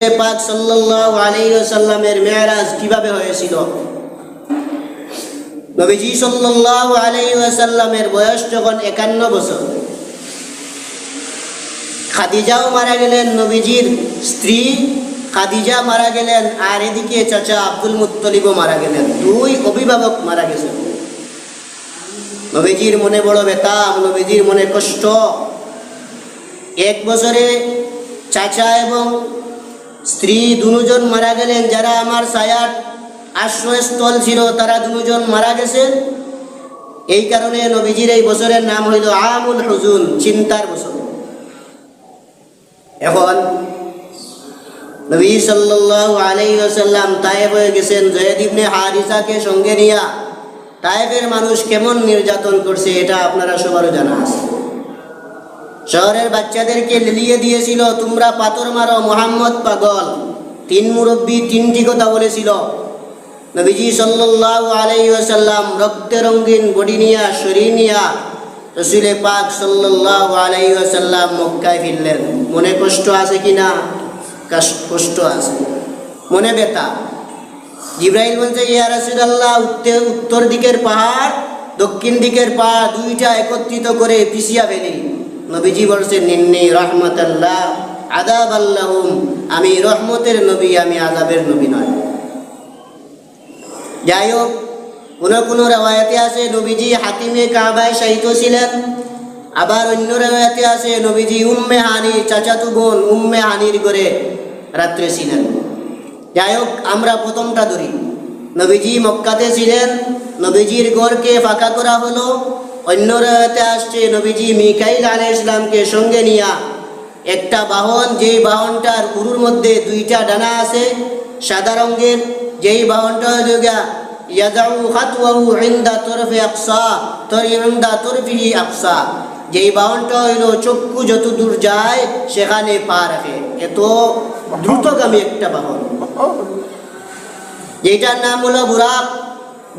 পাক সাল্লাল্লাহু আলাইহি ওয়াসাল্লামের মেরাজ কিভাবে হয়েছিল। নবীজি সাল্লাল্লাহু আলাইহি ওয়াসাল্লামের বয়স যখন 51 বছর, খাদিজাও মারা গেলেন, নবীজির স্ত্রী খাদিজা মারা গেলেন, আর এদিকে চাচা আব্দুল মুত্তালিবও মারা গেলেন। দুই অভিভাবক মারা গেছেন। নবীজির মনে বড় ব্যথা, নবীজির মনে কষ্ট। এক বছরে চাচা এবং স্ত্রী দুজন মারা গেলেন। যারা আমার ছায়ার আশ্রয়স্থল ছিল তারা দুজন মারা গেছেন। এই কারণে নবীজির এই বছরের নাম হইল আমুল হুজুন, চিন্তার বছর। এখন নবী সাল্লাল্লাহু আলাইহি ওয়াসাল্লাম তায়েফ হয়ে গেছেন। যায়েদ ইবনে হারিসাকে সঙ্গে নিয়া তায়েফের মানুষ কেমন নির্যাতন করছে এটা আপনারা সবারও জানা আছে। শহরের বাচ্চাদেরকে লিলিয়ে দিয়েছিল, তোমরা পাথর মারো, মুহাম্মদ পাগল। তিন মুরব্বী তিনটি কথা বলেছিল। নবীজি সাল্লাল্লাহু আলাইহি ওয়াসাল্লাম রক্তে রঙিন বডি নিয়া, শরীর নিয়া রাসূল পাক সাল্লাল্লাহু আলাইহি ওয়াসাল্লাম মক্কায় ফিরলেন। মনে কষ্ট আছে কিনা? কষ্ট আছে, মনে ব্যথা। জিবরাইল বলছে, ইয়া রাসূলুল্লাহ, উত্তর দিকের পাহাড় দক্ষিণ দিকের পাহাড় দুইটা একত্রিত করে পিছিয়ে ফেলি। নবীজি বলছেন, নিন্নি রাহমাতাল্লাহ আযাবাল্লাহুম, আমি রহমতের নবী, আমি আযাবের নবী নয়। যাই হোক, কোনো রিওয়ায়াতে আছে নবীজি হাতিমে কাবায় শায়িত ছিলেন। আবার অন্য রিওয়ায়াতে আছে নবীজি উম্মে হানি, চাচাতো বোন উম্মে হানির ঘরে রাত্রে ছিলেন। যাই হোক, আমরা প্রথমটা ধরি। নবীজি মক্কাতে ছিলেন, নবীজির ঘরকে ফাঁকা করা হলো। অন্য রিওয়ায়াতে আসছে নবীজি মিকাইল আলাইহিস সালামকে সঙ্গে নিয়া একটা বাহন, যেই বাহনটার উরুর মধ্যে দুইটা ডানা আছে সাদা রঙের, যেই বাহনটা হইল ইয়াদাউ খাতওয়াহু ইনদা তরফি আকসা ইনদা তরফিহি আকসা, যেই বাহনটা হইল চক্ষু যত দূর যায় সেখানে পা রাখে। এত দ্রুতগামী একটা বাহন, যেটার নাম হলো বুরাক।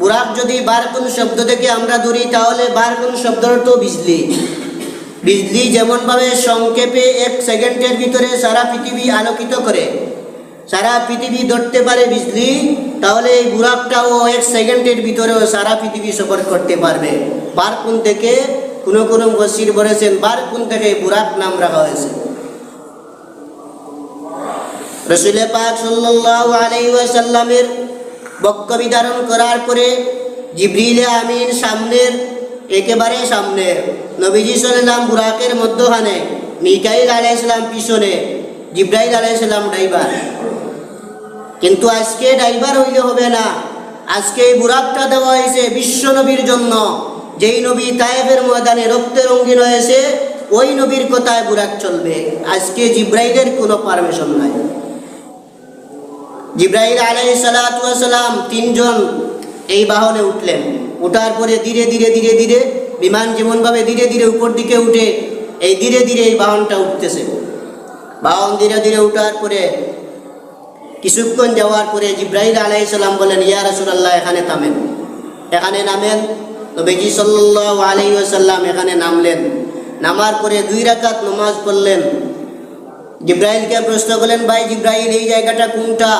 বুরাক যদি বারকুন শব্দ থেকে আমরা ধরি তাহলে বারকুন শব্দের তো বিজলি। বিজলি যেমনভাবে সংক্ষেপে 1 সেকেন্ডের ভিতরে সারা পৃথিবী আলোকিত করে, সারা পৃথিবী ধরতে পারে বিজলি, তাহলে এই বুরাকটাও 1 সেকেন্ডের ভিতরেও সারা পৃথিবী সফর করতে পারবে। বারকুন থেকে কোনো মুফাসসির বলেছেন বারকুন থেকে বুরাক নাম রাখা হয়েছে। রাসূল পাক সাল্লাল্লাহু আলাইহি ওয়াসাল্লামের বক্ষ বিধারণ করার পরে জিবরিল আমিন সামনের, একেবারে সামনে, নবীজি সাল্লাল্লাহু বুরাকের মধ্যখানে, মিকাইল আলাইহিস সালাম পিছনে, জিবরাইল আলাইহিস সালাম ড্রাইভার। কিন্তু আজকে ড্রাইভার হইলে হবে না, আজকে এই বুরাকটা দেওয়া হয়েছে বিশ্ব নবীর জন্য। যেই নবী তায়েফের ময়দানে রক্তে রঙিন হয়েছে, ওই নবীর কথায় বুরাক চলবে। আজকে জিবরাইলের কোনো পারমিশন নাই। জিবরাইল আলাইহিস সালাতু ওয়াস সালাম 3 জন এই বাহনে উঠলেন। ওঠার পরে ধীরে ধীরে বিমান যেমনভাবে ধীরে ধীরে উপর দিকে উঠে, এই ধীরে ধীরে এই বাহনটা উঠতেছে। বাহন ধীরে ধীরে উঠার পরে কিছুক্ষণ যাওয়ার পরে জিবরাইল আলাইহিস সালাম বলেন, ইয়া রাসূলুল্লাহ, এখানে থামেন, এখানে নামেন। নবীজি সাল্লাল্লাহু আলাইহি ওয়াসাল্লাম এখানে নামলেন। নামার পরে 2 রাকাত নামাজ পড়লেন। জিবরাইলকে প্রশ্ন করলেন, ভাই জিবরাইল, এই জায়গাটা কোনটা,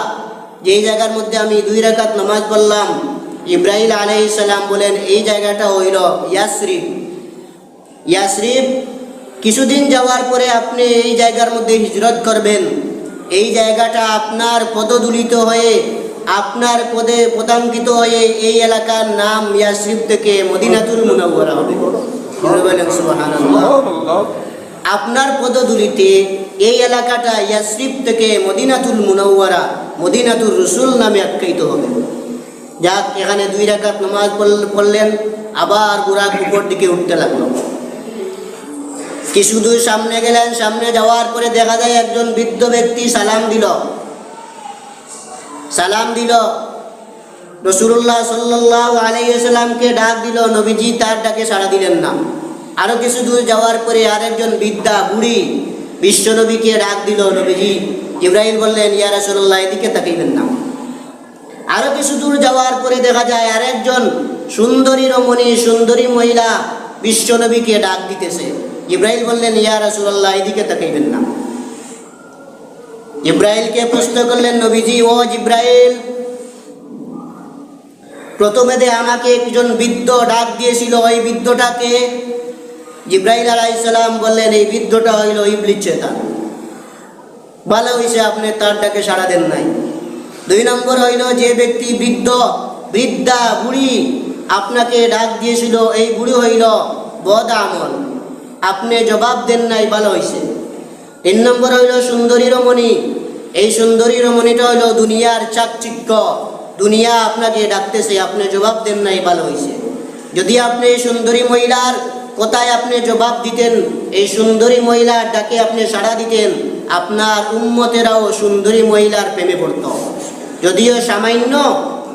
যেই জায়গার মধ্যে আমি 2 রাকাত নামাজ পড়লাম? জিবরাইল আলাইহিস সালাম বলেন, এই জায়গাটা হইল ইয়াসরিব। ইয়াসরিব, কিছুদিন যাওয়ার পরে আপনি এই জায়গার মধ্যে হিজরত করবেন। এই জায়গাটা আপনার পদদুলিত হয়ে, আপনার পদে পদাঙ্কিত হয়ে এই এলাকার নাম ইয়াসরিব থেকে মদিনাতুল মুনাওয়ারা হবে। সুবহানাল্লাহ। আপনার পদদুলিতে এই এলাকাটা ইয়াসরিব থেকে মদিনাতুল মুনাওয়ারা, মদিনাতুর রাসূল নামে আখ্যায়িত হবে। যাক, এখানে 2 রাকাত নামাজ পড়লেন। আবার বুরাক উপর দিকে উঠতে লাগলো। কিছু দূর সামনে গেলেন। সামনে যাওয়ার পরে দেখা যায় একজন বৃদ্ধ ব্যক্তি সালাম দিল। রাসূলুল্লাহ সাল্লাল্লাহু আলাইহি ওয়াসাল্লামকে ডাক দিল। নবীজি তার ডাকে সাড়া দিলেন না। আরো কিছু দূর যাওয়ার পরে আরেকজন বৃদ্ধা বুড়ি বিশ্বনবীকে ডাক দিল। নবীজি, জিবরাইল বললেন, ইয়া রাসূলুল্লাহ, এদিকে তাকাইবেন না। আরো কিছু দূর যাওয়ার পরে দেখা যায় আরেকজন সুন্দরী রমণী, সুন্দরী মহিলা বিশ্বনবীকে ডাক দিতেছে। জিবরাইল বললেন, ইয়া রাসূলুল্লাহ, এদিকে তাকাইবেন না। জিব্রাইলকে প্রশ্ন করলেন, নবীজি ও জিব্রাইল, প্রথমে আমাকে একজন বৃদ্ধ ডাক দিয়েছিল, ওই বৃদ্ধটাকে? জিব্রাইল আলাইহিস সালাম বললেন, এই বৃদ্ধটা হইল ইবলিস শয়তান। ভালো হইছে আপনি তার ডাকে সাড়া দেন নাই। 2 নম্বর হইল, যে ব্যক্তি বৃদ্ধা বুড়ি আপনাকে ডাক দিয়েছিল, এই বুড়ি হইল বদ আমল, আপনি জবাব দেন নাই, ভালো হইছে। 3 নম্বর হইল সুন্দরী রমণী, এই সুন্দরী রমণীটা হইল দুনিয়ার চাকচিক্য, দুনিয়া আপনাকে ডাকতেছে, আপনি জবাব দেন নাই, ভালো হইছে। যদি আপনি এই সুন্দরী মহিলার কথায় আপনি জবাব দিতেন, এই সুন্দরী মহিলার ডাকে আপনি সাড়া দিতেন, আপনার উম্মতেরাও সুন্দরী মহিলার প্রেমে পড়ত। যদিও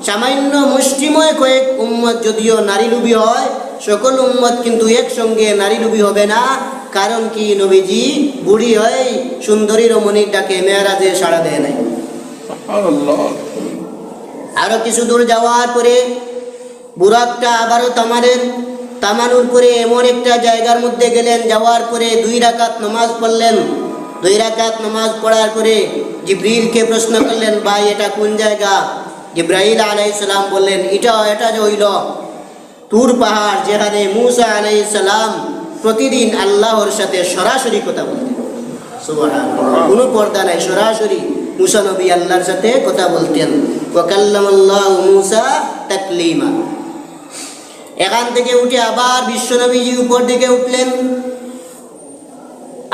সামান্য মুষ্টিময় কয়েক উম্মত যদিও নারীলোভী হয়, সকল উম্মত কিন্তু একসঙ্গে নারীলোভী হবে না। কারণ কি, নবীজি বুড়ি হয়ে সুন্দরী রমণীর ডাকে মেরাজে সাড়া দেয় নাই। আরো কিছু দূর যাওয়ার পরে বুরাকটা আবারও তামানোর পরে এমন একটা জায়গার মধ্যে গেলেন। যাওয়ার পরে 2 রাকাত নামাজ পড়লেন। 2 রাকাত নামাজ পড়ার পরে জিবরিলকে প্রশ্ন করলেন, ভাই এটা কোন জায়গা? জিব্রাইল আলাইহিস সালাম বললেন, এটা যে হইল তুর পাহাড়, যেখানে মূসা আলাইহিস সালাম প্রতিদিন আল্লাহর সাথে সরাসরি কথা বলতেন। সুবহানাল্লাহ, কোনো পর্দা নাই, সরাসরি মূসা নবী আল্লাহর সাথে কথা বলতেন। ওয়া কাল্লামাল্লাহু মূসা তাকলিমা। এখান থেকে উঠে আবার বিশ্বনবীজি উপর দিকে উঠলেন।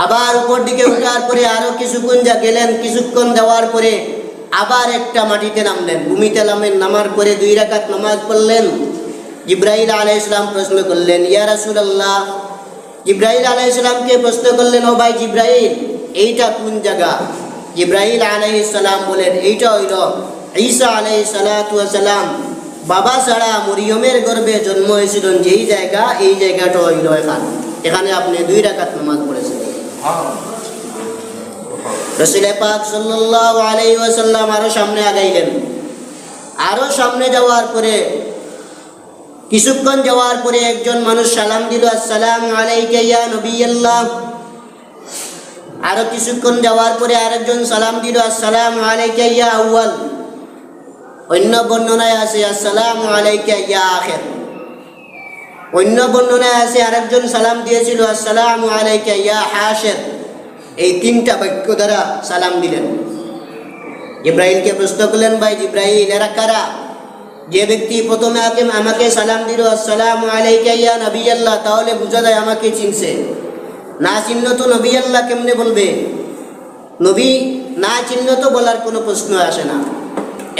আবার উপর দিকে উঠার পরে আরো কিছুক্ষণ যাওয়ার পরে আবার একটা মাটিতে নামলেন, ভূমিতে নামার পরে 2 রাকাত নামাজ পড়লেন। জিব্রাইল আলাইহিস সালাম প্রশ্ন করলেন, ইয়া রাসূলুল্লাহ, জিব্রাইল আলাইহিস সালামকে প্রশ্ন করলেন, ও ভাই জিব্রাইল, এইটা কোন জায়গা? জিব্রাইল আলাইহিস সালাম বলেন, এইটা হইল ঈসা আলাইহিস সালাতু ওয়াস সালাম বাবা ছাড়া মরিয়মের গর্ভে জন্ম হয়েছিলেন যেই জায়গা, এই জায়গাটা হইল এখানে আপনি 2 রাকাত নামাজ পড়েছেন। রাসূল পাক সাল্লাল্লাহু আলাইহি ওয়াসাল্লাম আরো সামনে আগাইলেন। আরো সামনে যাওয়ার পরে কিছুক্ষণ যাওয়ার পরে একজন মানুষ সালাম দিল, আসসালামু আলাইকা ইয়া নবিয়াল্লাহ। আরো কিছুক্ষণ যাওয়ার পরে আরেকজন সালাম দিল, আসসালামু আলাইকা ইয়া আউয়াল। অন্য বর্ণনায় আছে আসসালামু আলাইকা ইয়া আখির। অন্য বর্ণনায় আছে আরেকজন সালাম দিয়েছিল, আসসালামু আলাইকা ইয়া হাশির। এই 3টা বাক্য দ্বারা সালাম দিলেন। জিব্রাইলকে প্রশ্ন করলেন, ভাই জিব্রাইল, এরা কারা? যে ব্যক্তি প্রথমে আমাকে সালাম দিল, আসসালামু আলাইকা ইয়া নবিয়াল্লাহ, তাহলে বুঝা যায় আমাকে চিনছে। না চিনল তো নবী আল্লাহ কেমনে বলবে? নবী না চিনল তো বলার কোনো প্রশ্ন আসে না।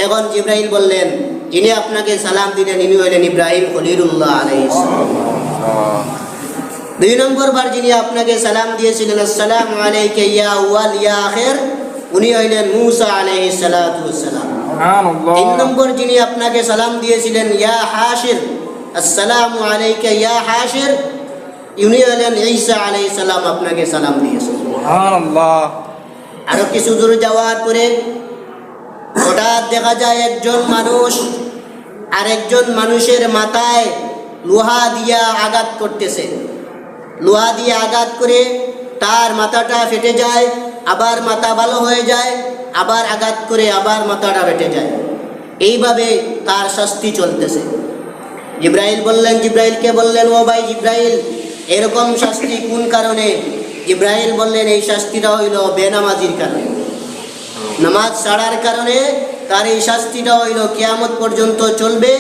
এখন জিব্রাইল বললেন, যিনি আপনাকে সালাম দিলেন ইনি হলেন ইব্রাহিম খলিলুল্লাহ আলাইহিস সালাম। 2 নম্বর বার যিনি আপনাকে সালাম দিয়েছিলেন, আসসালামু আলাইকা ইয়া আউয়াল ইয়া আখির, উনি হলেন মূসা আলাইহিস সালাতু ওয়াস সালাম। 3 নম্বর যিনি আপনাকে সালাম দিয়েছিলেন, ইয়া হাশির, আসসালামু আলাইকা ইয়া হাশির, উনি হলেন ঈসা আলাইহিস সালাম আপনাকে সালাম দিয়েছেন। সুবহানাল্লাহ। আরো কিছু দূর যাওয়ার পরে হঠাৎ দেখা যায় একজন মানুষ আরেকজন মানুষের মাথায় লোহা দিয়া আঘাত করতেছে। লোহা দিয়ে আঘাত করে তার মাথাটা ফেটে যায়, আবার মাথা ভালো হয়ে যায়, আবার আঘাত করে আবার মাথাটা ফেটে যায়। এইভাবে তার শাস্তি চলতেছে। জিব্রাইলকে বললেন, ও ভাই জিব্রাইল, এরকম শাস্তি কোন কারণে? জিব্রাইল বললেন, এই শাস্তিটা হইল বেনামাজির কারণে, নামাজ ছাড়ার কারণে তার এই শাস্তিটা হইল কিয়ামত পর্যন্ত চলবে।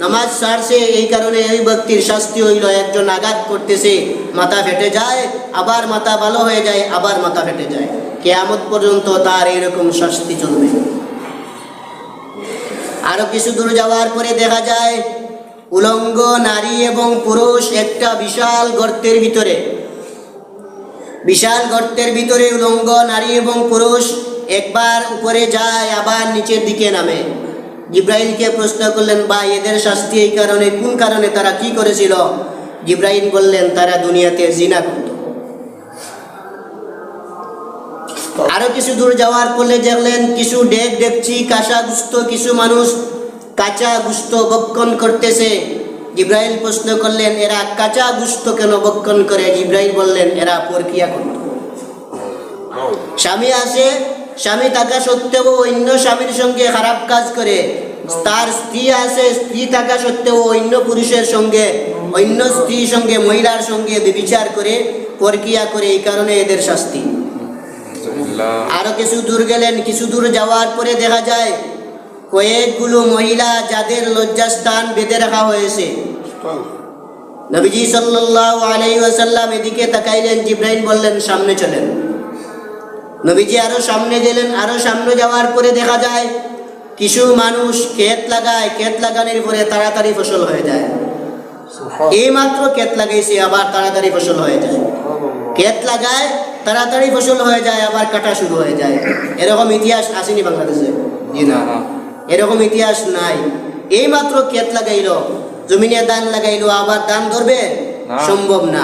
নামাজ ছাড়ছে এই কারণে এই ব্যক্তির শাস্তি হইল, একজন আঘাত করতেছে, মাথা ফেটে যায়, আবার মাথা ভালো হয়ে যায়, আবার মাথা ফেটে যায়, কিয়ামত পর্যন্ত তার এইরকম শাস্তি চলবে। আরো কিছু দূর যাওয়ার পরে দেখা যায় উলঙ্গ নারী এবং পুরুষ একটা বিশাল গর্তের ভিতরে উলঙ্গ নারী এবং পুরুষ একবার উপরে যায়, আবার নিচের দিকে নামে। জিব্রাইলকে প্রশ্ন করলেন, ভাই এদের শাস্তি এই কারণে, কোন কারণে, তারা কি করেছিল? জিব্রাইল বললেন, তারা দুনিয়াতে জিনা করত। আরো কিছু দূর যাওয়ার পরে দেখলেন কিছু ডেকচি কাঁচা গুস্ত, কিছু মানুষ কাঁচা গুস্ত ভক্ষণ করতেছে। জিব্রাইল প্রশ্ন করলেন, এরা কাঁচা গুস্ত কেন ভক্ষণ করে? জিব্রাইল বললেন, এরা পরকিয়া করত। স্বামী আসে, স্বামী থাকা সত্ত্বেও অন্য স্বামীর সঙ্গে খারাপ কাজ করে, তার স্ত্রী আছে, স্ত্রী থাকা সত্ত্বেও অন্য পুরুষের সঙ্গে, অন্য স্ত্রীর সঙ্গে, মহিলার সঙ্গে ব্যভিচার করে, পরকিয়া করে, এই কারণে এদের শাস্তি। আরো কিছু দূর গেলেন, কিছু দূর যাওয়ার পরে দেখা যায় কয়েকগুলো মহিলা যাদের লজ্জাস্থান বেঁধে রাখা হয়েছে। নবীজি সাল্লাল্লাহু আলাইহি ওয়াসাল্লাম এদিকে তাকাইলেন, জিবরাইল বললেন সামনে চলেন। নবীজি আরো সামনে গেলেন, আরো সামনে যাওয়ার পরে দেখা যায় কিছু মানুষ ক্ষেত লাগায়, ক্ষেত লাগানোর পরে তাড়াতাড়ি ফসল হয়ে যায়। এই মাত্র ক্ষেত লাগাইছে আবার তাড়াতাড়ি ফসল হয়ে যায়, ক্ষেত লাগায় তাড়াতাড়ি ফসল হয়ে যায়, আবার কাটা শুরু হয়ে যায়। এরকম ইতিহাস আসেনি বাংলাদেশে? জি না, এরকম ইতিহাস নাই। এই মাত্র ক্ষেত লাগাইলো, জমিনে ধান লাগাইলো, আবার ধান ধরবে? সম্ভব না।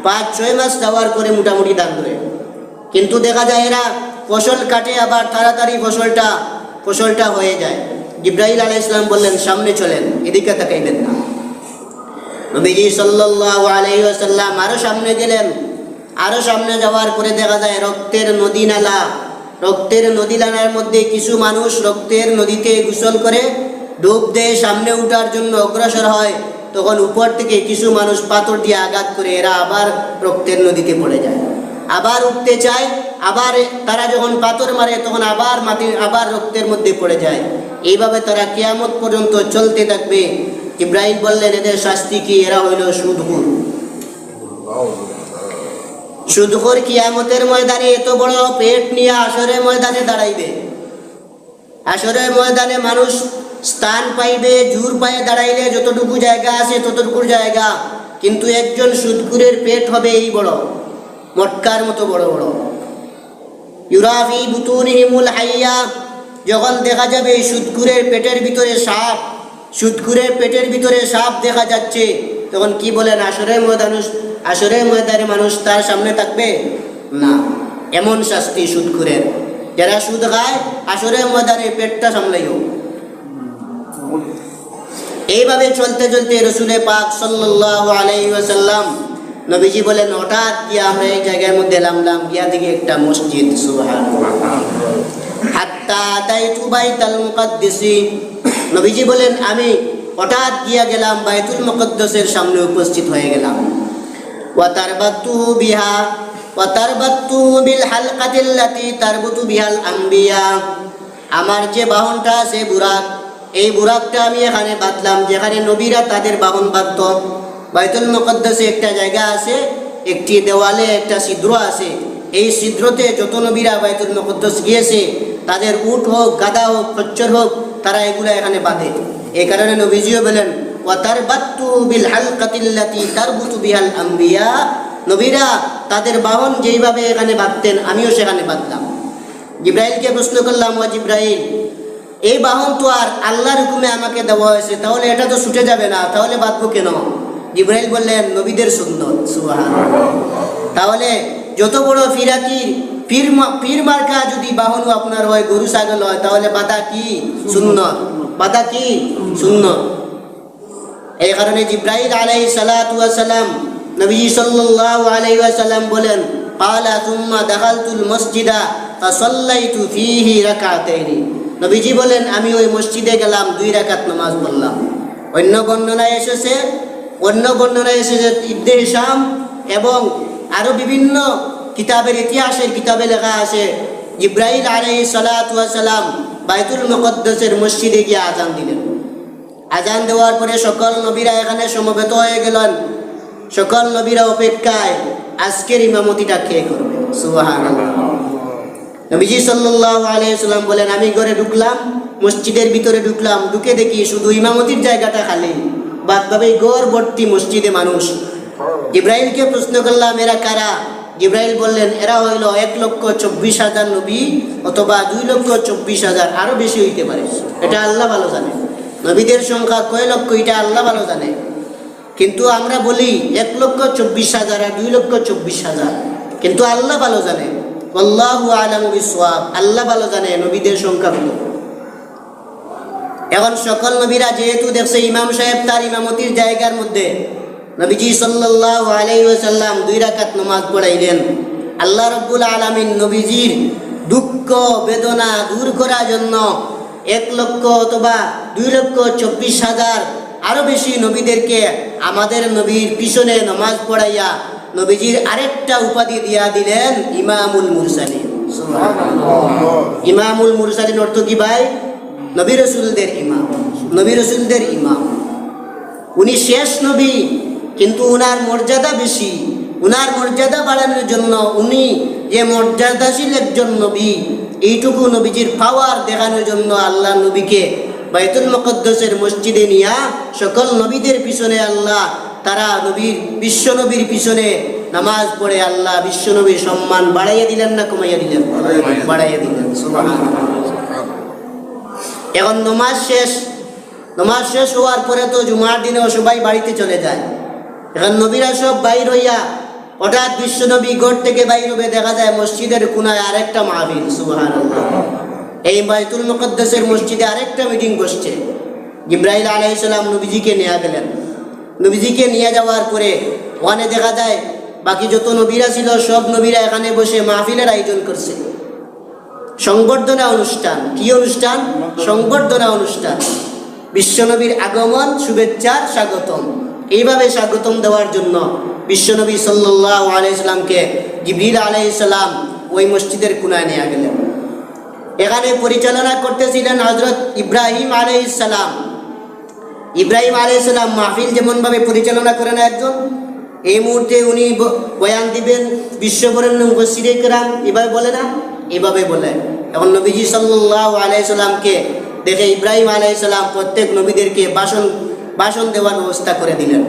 5-6 মাস যাওয়ার পরে মোটামুটি ধান ধরে। কিন্তু দেখা যায় এরা ফসল কাটে, আবার তাড়াতাড়ি ফসলটা হয়ে যায়। জিবরাইল আলাইহিস সালাম বললেন সামনে চলেন, এদিকে তাকাইবেন না। নবীজি সাল্লাল্লাহু আলাইহি ওয়াসাল্লাম আরো সামনে গেলেন, আরো সামনে যাওয়ার পরে দেখা যায় রক্তের নদী নালা, রক্তের নদী নালার মধ্যে কিছু মানুষ রক্তের নদীতে গোসল করে ডুব দেয়, সামনে উঠার জন্য অগ্রসর হয়। তখন উপর থেকে কিছু মানুষ পাথর দিয়ে আঘাত করে এরা আবার রক্তের নদীতে পড়ে যায়, আবার উঠতে চায়, আবার তারা যখন পাথর মারে তখন আবার আবার রক্তের মধ্যে পড়ে যায়। এইভাবে তারা কিয়ামত পর্যন্ত চলতে থাকবে। ইব্রাহিম বললেন এদের শাস্তি কি? এরা হইল সুদখোর। সুদখোর কিয়ামতের ময়দানে এত বড় পেট নিয়ে হাশরের ময়দানে দাঁড়াইবে। হাশরের ময়দানে মানুষ স্থান পাইবে, জোর পায়ে দাঁড়াইলে যতটুকু জায়গা আছে ততটুকু জায়গা, কিন্তু একজন সুদখোরের পেট হবে এই বড়, মটকার মতো বড় বড়। ইউরাফি বুতুনিহিমুল হাইয়া, যখন দেখা যাবে সুদখোরের পেটের ভিতরে সাপ, সুদখোরের পেটের ভিতরে সাপ দেখা যাচ্ছে, তখন কি বলেন? আসরের ময়দানে মানুষ তার সামনে থাকবে না। এমন শাস্তি সুদখোরের। যারা সুদ খায় আসরের ময়দানে পেটটা সামলাইও। এইভাবে চলতে চলতে রসুল পাক সাল্লাল্লাহু আলাইহি ওয়াসাল্লাম নবীজি বলেন হঠাৎ গিয়া আমরা এই জায়গার মধ্যে নামলাম, গিয়া দেখি একটা মসজিদ। সুবহানাল্লাহ। হাত্তা আতাইতু বাইতাল মুকাদ্দিস, নবীজি বলেন আমি হঠাৎ গিয়া গেলাম বাইতুল মুকাদ্দাসের সামনে উপস্থিত হয়ে গেলাম। ওয়া তারবাতু বিহা ওয়া তারবাতু বিল হালকাতিল্লাতি তারবুতু বিহাল আম্বিয়া, আমার যে বাহনটা আছে বুরাক, এই বুরাকটা আমি এখানে বাঁধলাম যেখানে নবীরা তাদের বাহন বাঁধত। বাইতুল মুকাদ্দাসে একটা জায়গা আছে, একটি দেওয়ালে একটা ছিদ্র আছে, এই ছিদ্রতে যত নবীরা বাইতুল মুকাদ্দাস গিয়েছে তাদের উট হোক, গাদা হোক, খচ্চর হোক, তারা এগুলা এখানে বাঁধে। এই কারণে নবীজিও বলেন ওয়া তারবাতু বিল হালকাতিল্লাতি তারবুতু বিহাল আম্বিয়া, নবীরা তাদের বাহন যেইভাবে এখানে বাঁধতেন আমিও সেখানে বাঁধলাম। জিবরাইলকে প্রশ্ন করলাম, ওয়া জিবরাইল, এই বাহন তো আর আল্লাহর হুকুমে আমাকে দেওয়া হয়েছে, তাহলে এটা তো ছুটে যাবে না, তাহলে বাঁধবো কেন? জিবরাইল বললেন নবীদের সুন্নত। সুবহানাল্লাহ। তাহলে যত বড় পীর মার্কা যদি বাহনও আপনার হয়, গরু ছাগল হয়, তাহলে বাধা কি? সুন্নত। বাধা কি? সুন্নত। এই কারণে জিবরাইল আলাইহিস সালাতু ওয়াস সালাম নবী সাল্লাল্লাহু আলাইহি ওয়াসাল্লাম বলেন ক্বালা সুম্মা দাখালতুল মসজিদা ফাসাল্লাইতু ফীহি রাকাতাইনি, নবীজি বলেন আমি ওই মসজিদে গেলাম, 2 রাকাত নামাজ পড়লাম। অন্য বর্ণনায় এসেছে ইবনে হিশাম এবং আরো বিভিন্ন কিতাবের ইতিহাসের কিতাবে লেখা আছে জিবরাইল আলাইহিস সালাতু ওয়াস সালাম বাইতুল মুকাদ্দাসের মসজিদে গিয়ে আযান দিলেন। আযান দেওয়ার পরে সকল নবীরা এখানে সমবেত হয়ে গেলেন। সকল নবীরা অপেক্ষায় আজকের ইমামতিটা কে করবে। সুবহানাল্লাহ। নবীজি সাল্লাল্লাহু আলাইহি ওয়াসাল্লাম বলেন আমি ঘরে ঢুকলাম, মসজিদের ভিতরে ঢুকলাম, ঢুকে দেখি শুধু ইমামতির জায়গাটা খালি, বাদভাবে ঘর ভর্তি মসজিদে মানুষ। জিবরাইলকে প্রশ্ন করলাম এরা কারা? জিবরাইল বললেন এরা হইল 1,24,000 নবী, অথবা 2,24,000, আরো বেশি হইতে পারে, এটা আল্লাহ ভালো জানে। নবীদের সংখ্যা কয় লক্ষ এটা আল্লাহ ভালো জানে, কিন্তু আমরা বলি 1,24,000 আর 2,24,000, কিন্তু আল্লাহ ভালো জানে। আল্লাহু আ'লামু বিসওয়াব, আল্লাহ ভালো জানে নবীদের সংখ্যা কত। এখন সকল নবীরা যেহেতু দেখছে ইমাম সাহেব তার ইমামতির জায়গার মধ্যে, নবীজি সাল্লাল্লাহু আলাইহি ওয়াসাল্লাম 2 রাকাত নামাজ পড়াইলেন। আল্লাহ রাব্বুল আলামিন নবীজির দুঃখ বেদনা দূর করার জন্য 1 লক্ষ অথবা 2,24,000 আরো বেশি নবীদেরকে আমাদের নবীর পিছনে নামাজ পড়াইয়া নবীজির আরেকটা উপাধি দিয়া দিলেন ইমামুল মুরসালিন। ইমামুল মুরসালিন অর্থ কি ভাই? নবী রাসূলদের ইমাম, নবী রাসূলদের ইমাম। উনি শেষ নবী, কিন্তু উনার মর্যাদা বেশি। উনার মর্যাদা বাড়ানোর জন্য উনি যে মর্যাদাশীল একজন নবী, এইটুকু নবীজির পাওয়ার দেখানোর জন্য আল্লাহ নবীকে বাইতুল মুকদ্দাসের মসজিদে নিয়া সকল নবীদের পিছনে আল্লাহ তারা নবীর বিশ্ব নবীর পিছনে নামাজ পড়ে আল্লাহ বিশ্ব নবীর সম্মান বাড়াইয়া দিলেন না কমাইয়া দিলেন? বাড়াইয়া দিলেন। সুবহানাল্লাহ। এখন নমাজ শেষ হওয়ার পরে তো জুমার দিনেও সবাই বাড়িতে চলে যায়। এখন নবীরা সব বাইর হইয়া হঠাৎ বিশ্ব নবী ঘর থেকে বাইর হবে, দেখা যায় মসজিদের কোনায় আরেকটা মাহফিল। সুবহানাল্লাহ। এই বাইতুল মুকদ্দাসের মসজিদে আরেকটা মিটিং বসছে। জিবরাইল আলাইহিস সালাম নবীজিকে নিয়ে গেলেন। নবীজিকে নিয়ে যাওয়ার পরে ওখানে দেখা যায় বাকি যত নবীরা ছিল সব নবীরা এখানে বসে মাহফিলের আয়োজন করছে। সংবর্ধনা অনুষ্ঠান। কি অনুষ্ঠান? সংবর্ধনা অনুষ্ঠান। বিশ্বনবীর আগমন, শুভেচ্ছার স্বাগতম। এইভাবে স্বাগতম দেওয়ার জন্য বিশ্বনবী সাল্লাল্লাহু আলাইহি সাল্লামকে জিবরিল আলাইহিস সালাম ওই মসজিদের কোনায় নিয়ে গেলেন। এখানে পরিচালনা করতেছিলেন হযরত ইব্রাহিম আলাইহিস সালাম। ইব্রাহিম আলাইহিস সালাম মাহফিল যেমনভাবে পরিচালনা করেন একজন, এই মুহূর্তে উনি বয়ান দিবেন, বিশ্ববরেণ্য মুফাসসিরে কেরাম এভাবে বলে না, এভাবে বলে। এখন নবীজি সাল্লাল্লাহু আলাইহি সাল্লামকে দেখে ইব্রাহিম আলাইহিস সালাম প্রত্যেক নবীদেরকে ভাষণ দেওয়ার ব্যবস্থা করে দিলেন।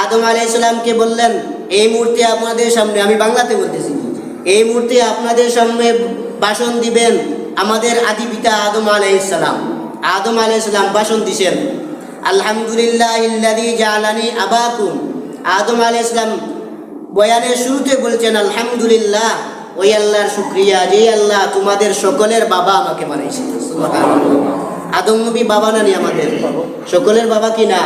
আদম আলাইহিস সালামকে বললেন, এই মুহূর্তে আপনাদের সামনে, আমি বাংলাতে বলতেছি, এই মুহূর্তে আপনাদের সামনে ভাষণ দিবেন আমাদের আদি পিতা আদম আলাইহিস সালাম। আদম আলাইহিস সালাম ভাষণ দিছেন, আলহামদুলিল্লাহিল্লাযী জাআলানি আবাকুম। আদম আলাইহিস সালাম বয়ানের শুরুতে বলছেন, আলহামদুলিল্লাহ, ওই আল্লাহর শুকরিয়া যে আল্লাহ তোমাদের সকলের বাবা আমাকে বানাইছে। সুবহানাল্লাহ। আদম নবী বাবা নানি আমাদের সকলের বাবা কি না?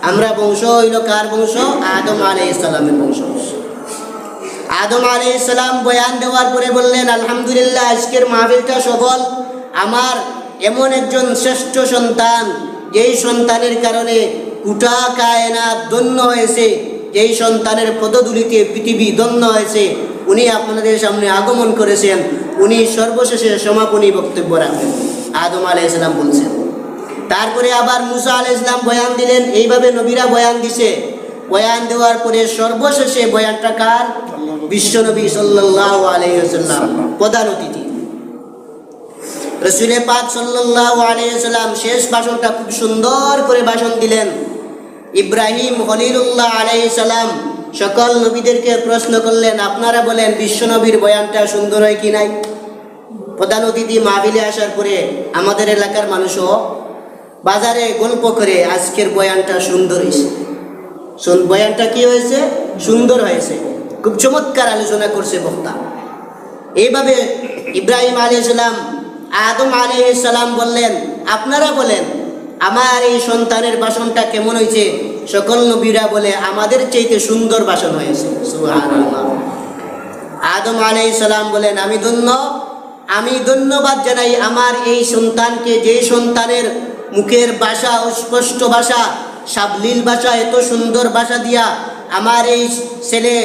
আমরা বংশ হইল কার বংশ? আদম আলাইহিস সালামের বংশ। আদম আলাইহিস সালাম বয়ান দেওয়ার পরে বললেন, আলহামদুলিল্লাহ, আজকের মাহফিলটা সফল। আমার এমন একজন শ্রেষ্ঠ সন্তান, যেই সন্তানের কারণে গোটা কায়নাত ধন্য হয়েছে, যেই সন্তানের পদধূলিতে পৃথিবী ধন্য হয়েছে, উনি আপনাদের সামনে আগমন করেছেন। উনি সর্বশেষে সমাপনী বক্তব্য রাখবেন। আদম আলাইহিস সালাম বলছেন। তারপরে আবার মুসা আলাইহিস সালাম বয়ান দিলেন। এইভাবে নবীরা বয়ান দিছে। বয়ান দেওয়ার পরে সর্বশেষে বয়ানটা কার? বিশ্বনবী সাল্লাল্লাহু আলাইহি ওয়াসাল্লাম প্রধান অতিথি। রাসূল পাক সাল্লাল্লাহু আলাইহি ওয়াসাল্লাম শেষ ভাষণটা খুব সুন্দর করে ভাষণ দিলেন। ইব্রাহিম খলিলুল্লাহ আলাইহিস সালাম সকল নবীদেরকে প্রশ্ন করলেন, আপনারা বলেন বিশ্বনবীর বয়ানটা সুন্দর হয় কি নাই? প্রধান অতিথি মাহফিলে আসার পরে আমাদের এলাকার মানুষও বাজারে গল্প করে আজকের বয়ানটা সুন্দর হয়েছে। বয়ানটা কি হয়েছে? সুন্দর হয়েছে। খুব চমৎকার আলোচনা করছে বক্তা। এইভাবে ইব্রাহিম আলাইহিস সালাম আদম আলাইহিস সালাম বললেন, আপনারা বলেন আমার এই সন্তানের ভাষণটা কেমন হয়েছে? সকল নবীরা বলে আমাদের চাইতে সুন্দর ভাষণ হয়েছে। সুবহানাল্লাহ। আদম আলাইহিস সালাম বলেন, আমি ধন্যবাদ জানাই আমার এই সন্তানকে, যে সন্তানের মুখের ভাষা, স্পষ্ট ভাষা, সাবলীল ভাষা, এত সুন্দর ভাষা দিয়া আমার এই ছেলে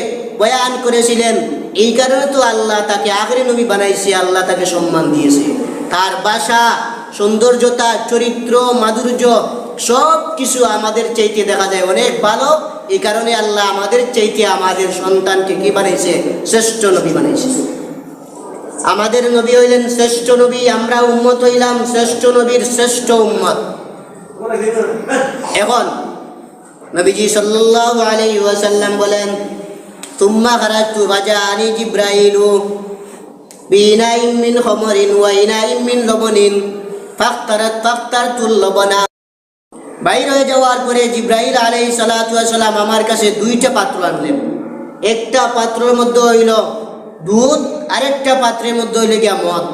বয়ান করেছিলেন। এই কারণে তো আল্লাহ তাকে আখেরি নবী বানাইছে, আল্লাহ তাকে সম্মান দিয়েছে। তার ভাষা, সৌন্দর্যতা, চরিত্র, মাধুর্য সব কিছু আমাদের চাইতে দেখা যায় অনেক ভালো। এই কারণে আল্লাহ আমাদের চাইতে আমাদের সন্তানকে কি বানাইছে? শ্রেষ্ঠ নবী বানাইছে। আমাদের নবী হইলেন শ্রেষ্ঠ নবী, আমরা উম্মত হইলাম শ্রেষ্ঠ নবীর শ্রেষ্ঠ উম্মত। এখন নবীজি সাল্লাল্লাহু আলাইহি ওয়াসাল্লাম বলেন, তুম্মা খারাজতু ফাজাআনি জিবরাইলু বিনাইম মিন খামরিন ওয়া ইনাইম মিন লবনিন ফাখতারতুল লবনা। বাইরে হয়ে যাওয়ার পরে জিবরাইল আলাইহিস সালাতু ওয়াস সালাম আমার কাছে 2টা পাত্র আনলেন। একটা পাত্রের মধ্যে হইল দুধ, আরেকটা পাত্রের মধ্যে হইল গিয়া মদ।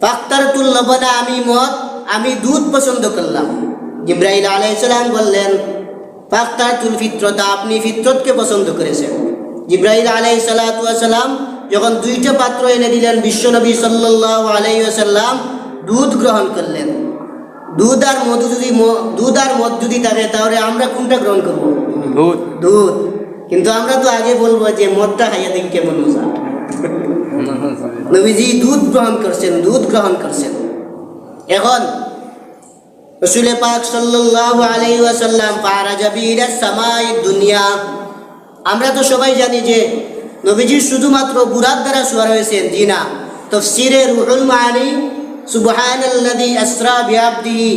ফাখতারতুল লবনা, আমি দুধ পছন্দ করলাম। জিবরাইল আলাইহিস সালাম বললেন, ফাখতারতুল ফিতরতা, আপনি ফিতরতকে পছন্দ করেছেন। জিবরাইল আলাইহিস সালাতু ওয়াস সালাম যখন দুইটা পাত্র এনে দিলেন, বিশ্বনবী সাল্লাল্লাহু আলাইহি ওয়াসাল্লাম দুধ গ্রহণ করলেন। দুধ আর মদ যদি থাকে তাহলে আমরা কোনটা গ্রহণ করব? দুধ। কিন্তু আমরা তো আগে বলবো যে মদটা খাইয়া দেখি কেমন মজা। নবীজি দুধ গ্রহণ করছেন। এখন রাসূল পাক সাল্লাল্লাহু আলাইহি ওয়াসাল্লাম ফারাজা বিলা সামাই দুনিয়া। আমরা তো সবাই জানি যে নবীজি শুধুমাত্র বুরাক দ্বারা সওয়ার হয়েছেন, জি না। তাফসীরে রুহুল মাআনি সুবহানাল্লাযী আসরা বিআবদিহি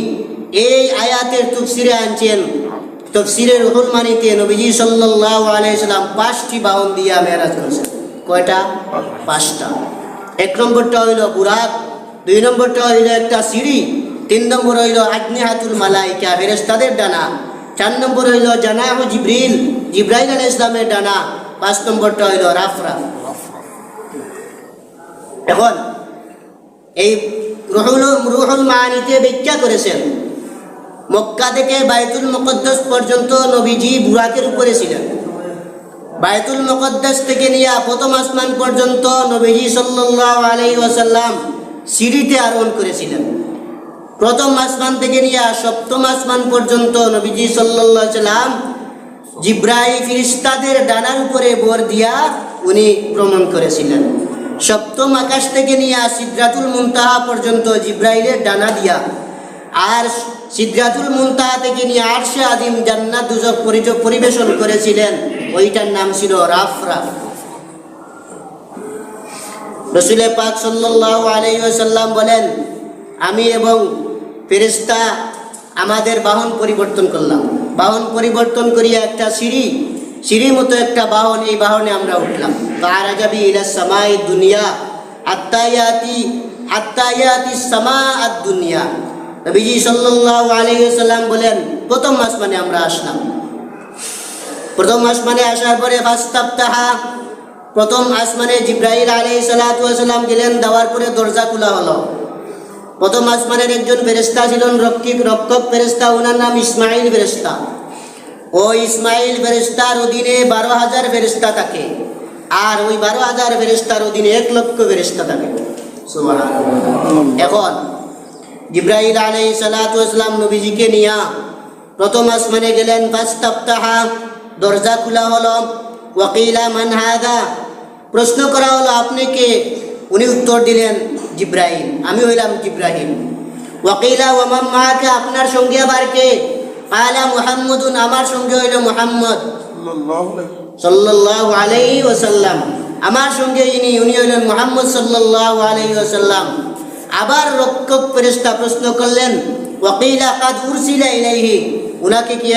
এই আয়াতের তাফসীরে আনছেন। তাফসীরে রুহুল মাআনিতে নবীজি সাল্লাল্লাহু আলাইহি ওয়াসাল্লাম 5টি বাহন দিয়া মেরাজ করেছেন। কয়টা? 5টা। এক নম্বরটা হইল বুরাক, 2 নম্বরটা হইল একটা সিঁড়ি, 3 নম্বর হইল আজনিহাতুল মালাইকা ফেরেশতাদের ডানা, 4 নম্বর হইল জানাহু জিবরাইল আলাইহিস সালামের ডানা, 5 নম্বরটা হইল রাফরা। এখন এই রুহুল মাআনিতে ব্যাখ্যা করেছেন মক্কা থেকে বাইতুল মুকদ্দাস পর্যন্ত নবীজি বুরাকের উপরে ছিলেন। বাইতুল মুকদ্দাস থেকে নিয়ে প্রথম আসমান পর্যন্ত নবীজি সাল্লাল্লাহু আলাইহি ওয়াসাল্লাম সিঁড়িতে আরোহণ করেছিলেন। প্রথম আসমান থেকে নিয়ে 7ম আসমান পর্যন্ত নবীজি সাল্লাল্লাহু আলাইহি ওয়াসাল্লাম জিবরাইল ফেরেশতাদের ডানার উপরে ভর দিয়া উনি ভ্রমণ করেছিলেন। 7ম আকাশ থেকে নিয়ে সিদরাতুল মুনতাহা পর্যন্ত জিবরাইলের ডানা দিয়া, আর সিদরাতুল মুনতাহা থেকে নিয়ে আরশে আযীম জান্নাত দুজক পরিবেশন করেছিলেন, ওইটার নাম ছিল রাফরা। রাসূল পাক সাল্লাল্লাহু আলাইহি ওয়াসাল্লাম বলেন, আমি এবং ফেরেশতা আমাদের বাহন পরিবর্তন করলাম। বাহন পরিবর্তন করিয়া একটা সিঁড়ির মতো একটা বাহন, এই বাহনে আমরা উঠলাম। ফারাজাবি ইলা সামাই দুনিয়া হাত্তা ইয়াতি সামা আদ দুনিয়া। নবীজি সাল্লাল্লাহু আলাইহি ওয়াসাল্লাম বলেন, প্রথম আসমানে আমরা আসলাম। প্রথম আসমানে আসার পরে ফাস্তাফতাহা, প্রথম আসমানে জিবরাইল আলাইহিস সালাতু ওয়াসালাম গেলেন, দেওয়ার পরে দরজা খোলা হলো। প্রথম আসমানের একজন ফেরেশতা ছিলেন রক্ষক ফেরেশতা, ওনার নাম ইসমাইল ফেরেশতা। ওই ইসমাইল ফেরেশতার অধীনে 12,000 ফেরেশতা থাকে, আর ওই 12,000 ফেরেশতার অধীনে 1,00,000 ফেরেশতা থাকে। সুবহানাল্লাহ। এখন জিবরাইল আলাইহিস সালাতু ওয়াসালাম নবীজিকে নিয়া প্রথম আসমানে গেলেন। ফাস্তাফতাহা, দরজা খোলা হলো। ওয়াকিলা মান হাদা, প্রশ্ন করা হলো আপনি কে? উনি উত্তর দিলেন জিবরাইল, আমি হইলাম জিবরাইল। ওয়াকিলা ওয়া মান মাআকা, আপনার সঙ্গে আবার কে? ক্বালা মুহাম্মাদুন, আমার সঙ্গে হইল মুহাম্মদ সাল্লাল্লাহু আলাইহি ওয়াসাল্লাম। আমার সঙ্গে উনি হইলেন মুহাম্মদ সাল্লাল্লাহু আলাইহি ওয়াসাল্লাম। আবার রক্ষক ফেরেশতা প্রশ্ন করলেন, ওয়াকিলা কাদ উরসিলা ইলাইহি, উনাকে কি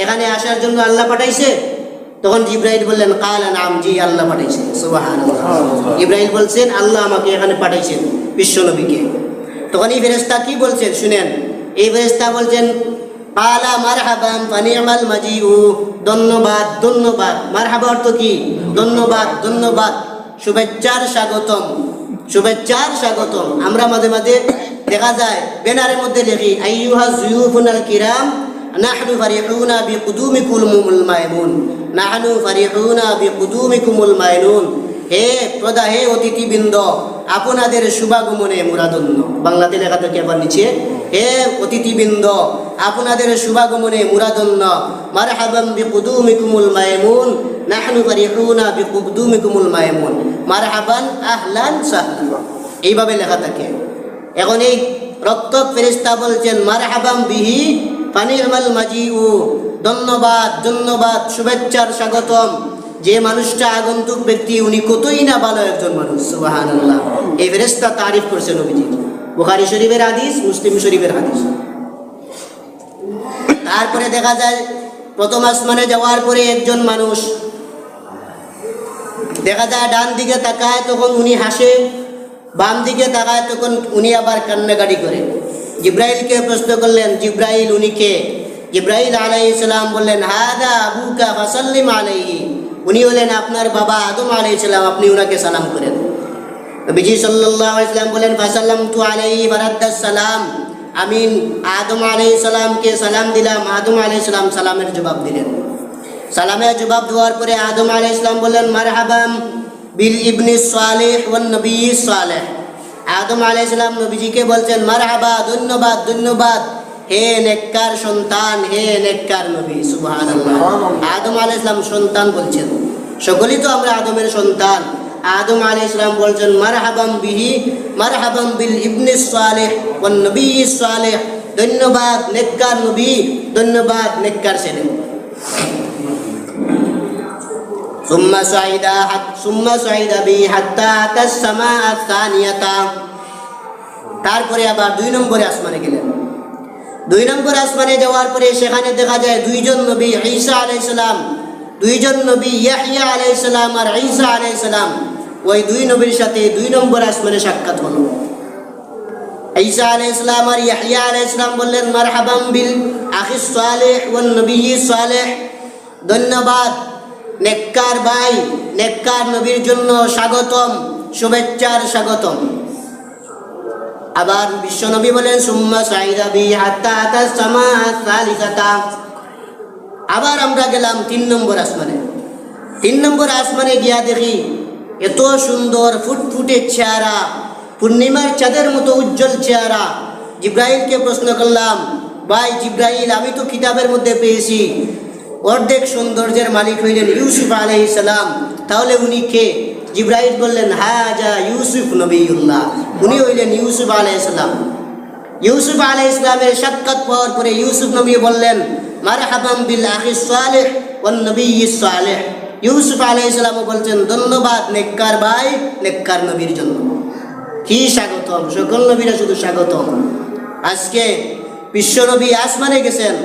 এখানে আসার জন্য আল্লাহ পাঠাইছে? তখন জিবরাইল বললেন, ক্বালা নাম, জি আল্লাহ পাঠাইছে। সুবহানাল্লাহ। জিবরাইল বলছেন আল্লাহ আমাকে এখানে পাঠাইছেন, বিশ্বনবীকে। তখন এই ফেরেশতা কি বলছেন শুনেন। এই ফেরেশতা বলছেন, ক্বালা মারহাবান ফানি'মাল মাজিউ, ধন্যবাদ। মারহাবা অর্থ কি? ধন্যবাদ, শুভেচ্ছার স্বাগতম। আমরা মাঝে মাঝে দেখা যায় ব্যানারের মধ্যে লিখি, আইয়ুহা যুয়ুফুনাল কিরাম নাহনু ফারিহুনা বিকুদুমিকুমুল মাইনুন। হে অতিথিবৃন্দ, আপনাদের শুভাগমনে মুরাদন্য। বাংলাতে লেখা থাকে আবার নিচে, হে অতিথিবৃন্দ, আপনাদের শুভাগমনে মুরাদন্য। মারহাবান বিকুদুমিকুমুল মাইমুন নাহনু ফারিহুনা বিকুদুমিকুমুল মাইমুন। মারহাবান আহলান সাহলান, এইভাবে লেখা থাকে। এখন এই রক্ষক ফেরেশতা বলছেন, মারহাবান বিহি ফানি'মাল মাজিউ, ধন্যবাদ, শুভেচ্ছার স্বাগতম। যে মানুষটা আগন্তুক ব্যক্তি, উনি কতই না ভালো একজন মানুষ। সুবহানাল্লাহ। এই ফেরেশতা তারিফ করছেন নবীজি। বুখারী শরীফের হাদিস, মুসলিম শরীফের হাদিস। তারপরে দেখা যায় প্রথম আসমানে যাওয়ার পরে একজন মানুষ দেখা যায় ডান দিকে তাকায়, তখন উনি হাসে, বাম দিকে তাকায়, তখন উনি আবার কান্নাকাটি করে। জিবরাইলকে প্রশ্ন করলেন, জিবরাইল উনি কে? জিবরাইল আলাইহিস সালাম বললেন, হাদা আবুকা ফাসাল্লিম আলাইহি, উনি হলেন আপনার বাবা আদম আলাইহিস সালাম, আপনি উনাকে সালাম করেন। নবীজি সাল্লাল্লাহু আলাইহি ওয়াসাল্লাম বলেন, ফাসাল্লামতু আলাইহি ফারাদ্দাস সালাম, আমি আদম আলাইহিস সালামকে সালাম দিলাম। আদম আলাইহিস সালাম সালামের জবাব দিলেন। সালামের জবাব দেওয়ার পরে আদম আলাইহিস সালাম বললেন, মারহাবান বিল ইবনি সালেহ ওয়ান নবী সালেহ। আদম আলাইহিস সালাম নবীজিকে বলছেন মারহাবা, ধন্যবাদ ধন্যবাদ, হে নেককার সন্তান, হে নেককার নবী। সুবহানাল্লাহ। আদম আলাইহিস সালাম সন্তান বলছেন, সকলেই তো আমরা আদমের সন্তান। আদম আলাইহিস সালাম বলছেন মারহাবাম বিহি, মারহাবাম বিল ইবনি সালেহ ওয়ান নবী সালেহ, ধন্যবাদ নেককার নবী, ধন্যবাদ নেককার ছেলে। সুম্মা সাইদা বি হাত্তা আতাস সামাআ সানিয়াতা। তারপরে আবার 2 নম্বরে আসমানে গেলেন। 2 নম্বর আসমানে যাওয়ার পরে সেখানে দেখা যায় 2 জন নবী, ঈসা আলাইহিস সালাম, 2 জন নবী ইয়াহইয়া আলাইহিস সালাম আর ঈসা আলাইহিস সালাম, ওই 2 নবীর সাথে 2 নম্বর আসমানে সাক্ষাৎ হলো। ঈসা আলাইহিস সালাম আর ইয়াহইয়া আলাইহিস সালাম বললেন মারহাবাম বিল আখিস সালেহ ওয়ান নবী সালেহ, ধন্যবাদ নেককার ভাই, নেককার নবীর জন্য স্বাগতম, শুভেচ্ছার স্বাগতম। আবার বিশ্বনবী বলেন সুম্মা সাইদা বি হাত্তা আতাস সামাআ সালিসাতা। আবার আমরা গেলাম 3 নম্বর আসমানে। 3 নম্বর আসমানে গিয়া দেখি এত সুন্দর ফুটফুটে চেহারা, পূর্ণিমার চাঁদের মতো উজ্জ্বল চেহারা। জিব্রাইলকে প্রশ্ন করলাম, ভাই জিব্রাইল, আমি তো কিতাবের মধ্যে পেয়েছি অর্ধেক সৌন্দর্যের মালিক হইলেন ইউসুফ আলাইহিস সালাম, তাহলে উনি কে? জিব্রাইল বললেন হাজা ইউসুফ নবিয়ুল্লাহ, উনি হইলেন ইউসুফ আলাইহিস সালাম। ইউসুফ আলাইহিস সালামের সাক্ষাৎ পাওয়ার পরে ইউসুফ নবী বললেন মারহাবাম বিল আখিস সালেহ ওয়ান নবী সালেহ। ইউসুফ আলাইহিস সালাম বলছেন ধন্যবাদ নেককার ভাই, নেককার নবীর জন্য। কি স্বাগতম, সকল নবীরা শুধু স্বাগতম। আজকে বিশ্বনবী আসমানে গেছেন,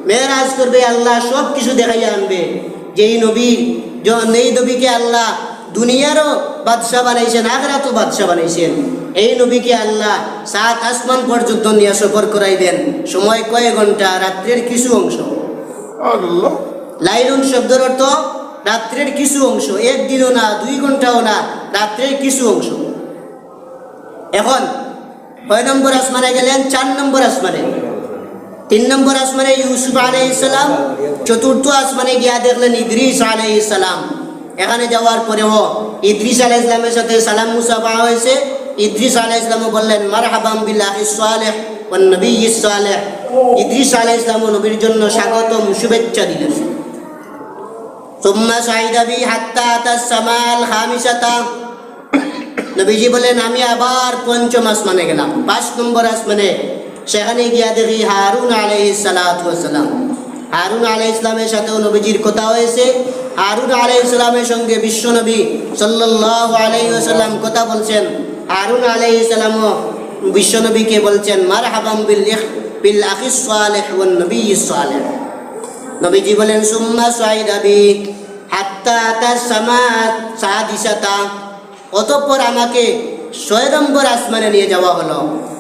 মেরাজ করবে, আল্লাহ সব কিছু দেখাইয়া আনবে। যেই নবীর, এই নবীকে আল্লাহ দুনিয়ারও বাদশাহ বানাইছেন, আখিরাতও বাদশাহ বানাইছেন। এই নবীকে আল্লাহ 7 আসমান পর্যন্ত নিয়ে সফর করাইবেন। সময় কয়েক ঘন্টা, রাত্রের কিছু অংশ। লাইলুন শব্দের অর্থ রাত্রের কিছু অংশ, 1 দিনও না, 2 ঘন্টাও না, রাত্রের কিছু অংশ। এখন 6 নম্বর আসমানে গেলেন, 4 নম্বর আসমানে। 3 নম্বর আসমানে ইউসুফ আলাইহিস সালাম, 4র্থ আসমানে গিয়া দেখলেন ইদ্রিস আলাইহিস সালাম। এখানে যাওয়ার পরেও ইদ্রিস আলাইহিস সালামের সাথে সালাম মুসাফা হয়েছে। ইদ্রিস আলাইহিস সালাম বললেন মারহাবাম বিল আখিস সালেহ ওয়ান নবী সালেহ। ইদ্রিস আলাইহিস সালাম নবীর জন্য স্বাগতম, শুভেচ্ছা দিলেন। সুম্মা সাইদা বি হাত্তা আতাস সামাল খামিসাতা। নবীজি বলেন আমি আবার 5ম আসমানে গেলাম, 5 নম্বর আসমানে। সেখানে গিয়া দেখি হারুন আলাইহিস সালাতু ওয়াস সালাম। হারুন আলাইহিস সালামের সাথেও নবীজির কথা হয়েছে। হারুন আলাইহিস সালামের সঙ্গে বিশ্বনবী সাল্লাল্লাহু আলাইহি ওয়াসাল্লাম কথা বলছেন। হারুন আলাইহিস সালামও বিশ্বনবীকে বলছেন মারহাবাম বিল আখিস সালেহ ওয়ান নবী সালেহ। নবীজি বলেন সুম্মা সাইদা বি হাত্তা আতাস সামাআ সাদিসাতা। অতঃপর আমাকে 6 নম্বর আসমানে নিয়ে যাওয়া হলো।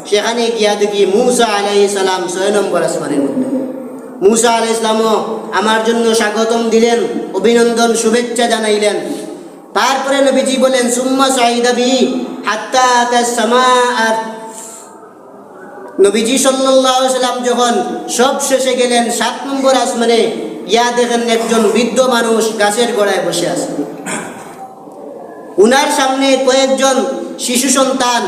সেখানে গিয়া দেখি মূসা আলাইহিস সালাম 6 নম্বর আসমানের মধ্যে। মূসা আলাইহিস সালামও আমার জন্য স্বাগতম দিলেন, অভিনন্দন, শুভেচ্ছা জানাইলেন। তারপরে নবীজি বলেন সুম্মা সাইদা বি হাত্তা আতাস সামাআ। নবীজি সাল্লাল্লাহু আলাইহি ওয়াসাল্লাম যখন সব শেষে গেলেন 7 নম্বর আসমানে, ইয়া দেখেন একজন বৃদ্ধ মানুষ গাছের গোড়ায় বসে আছে। উনার সামনে কয়েকজন শিশু সন্তান।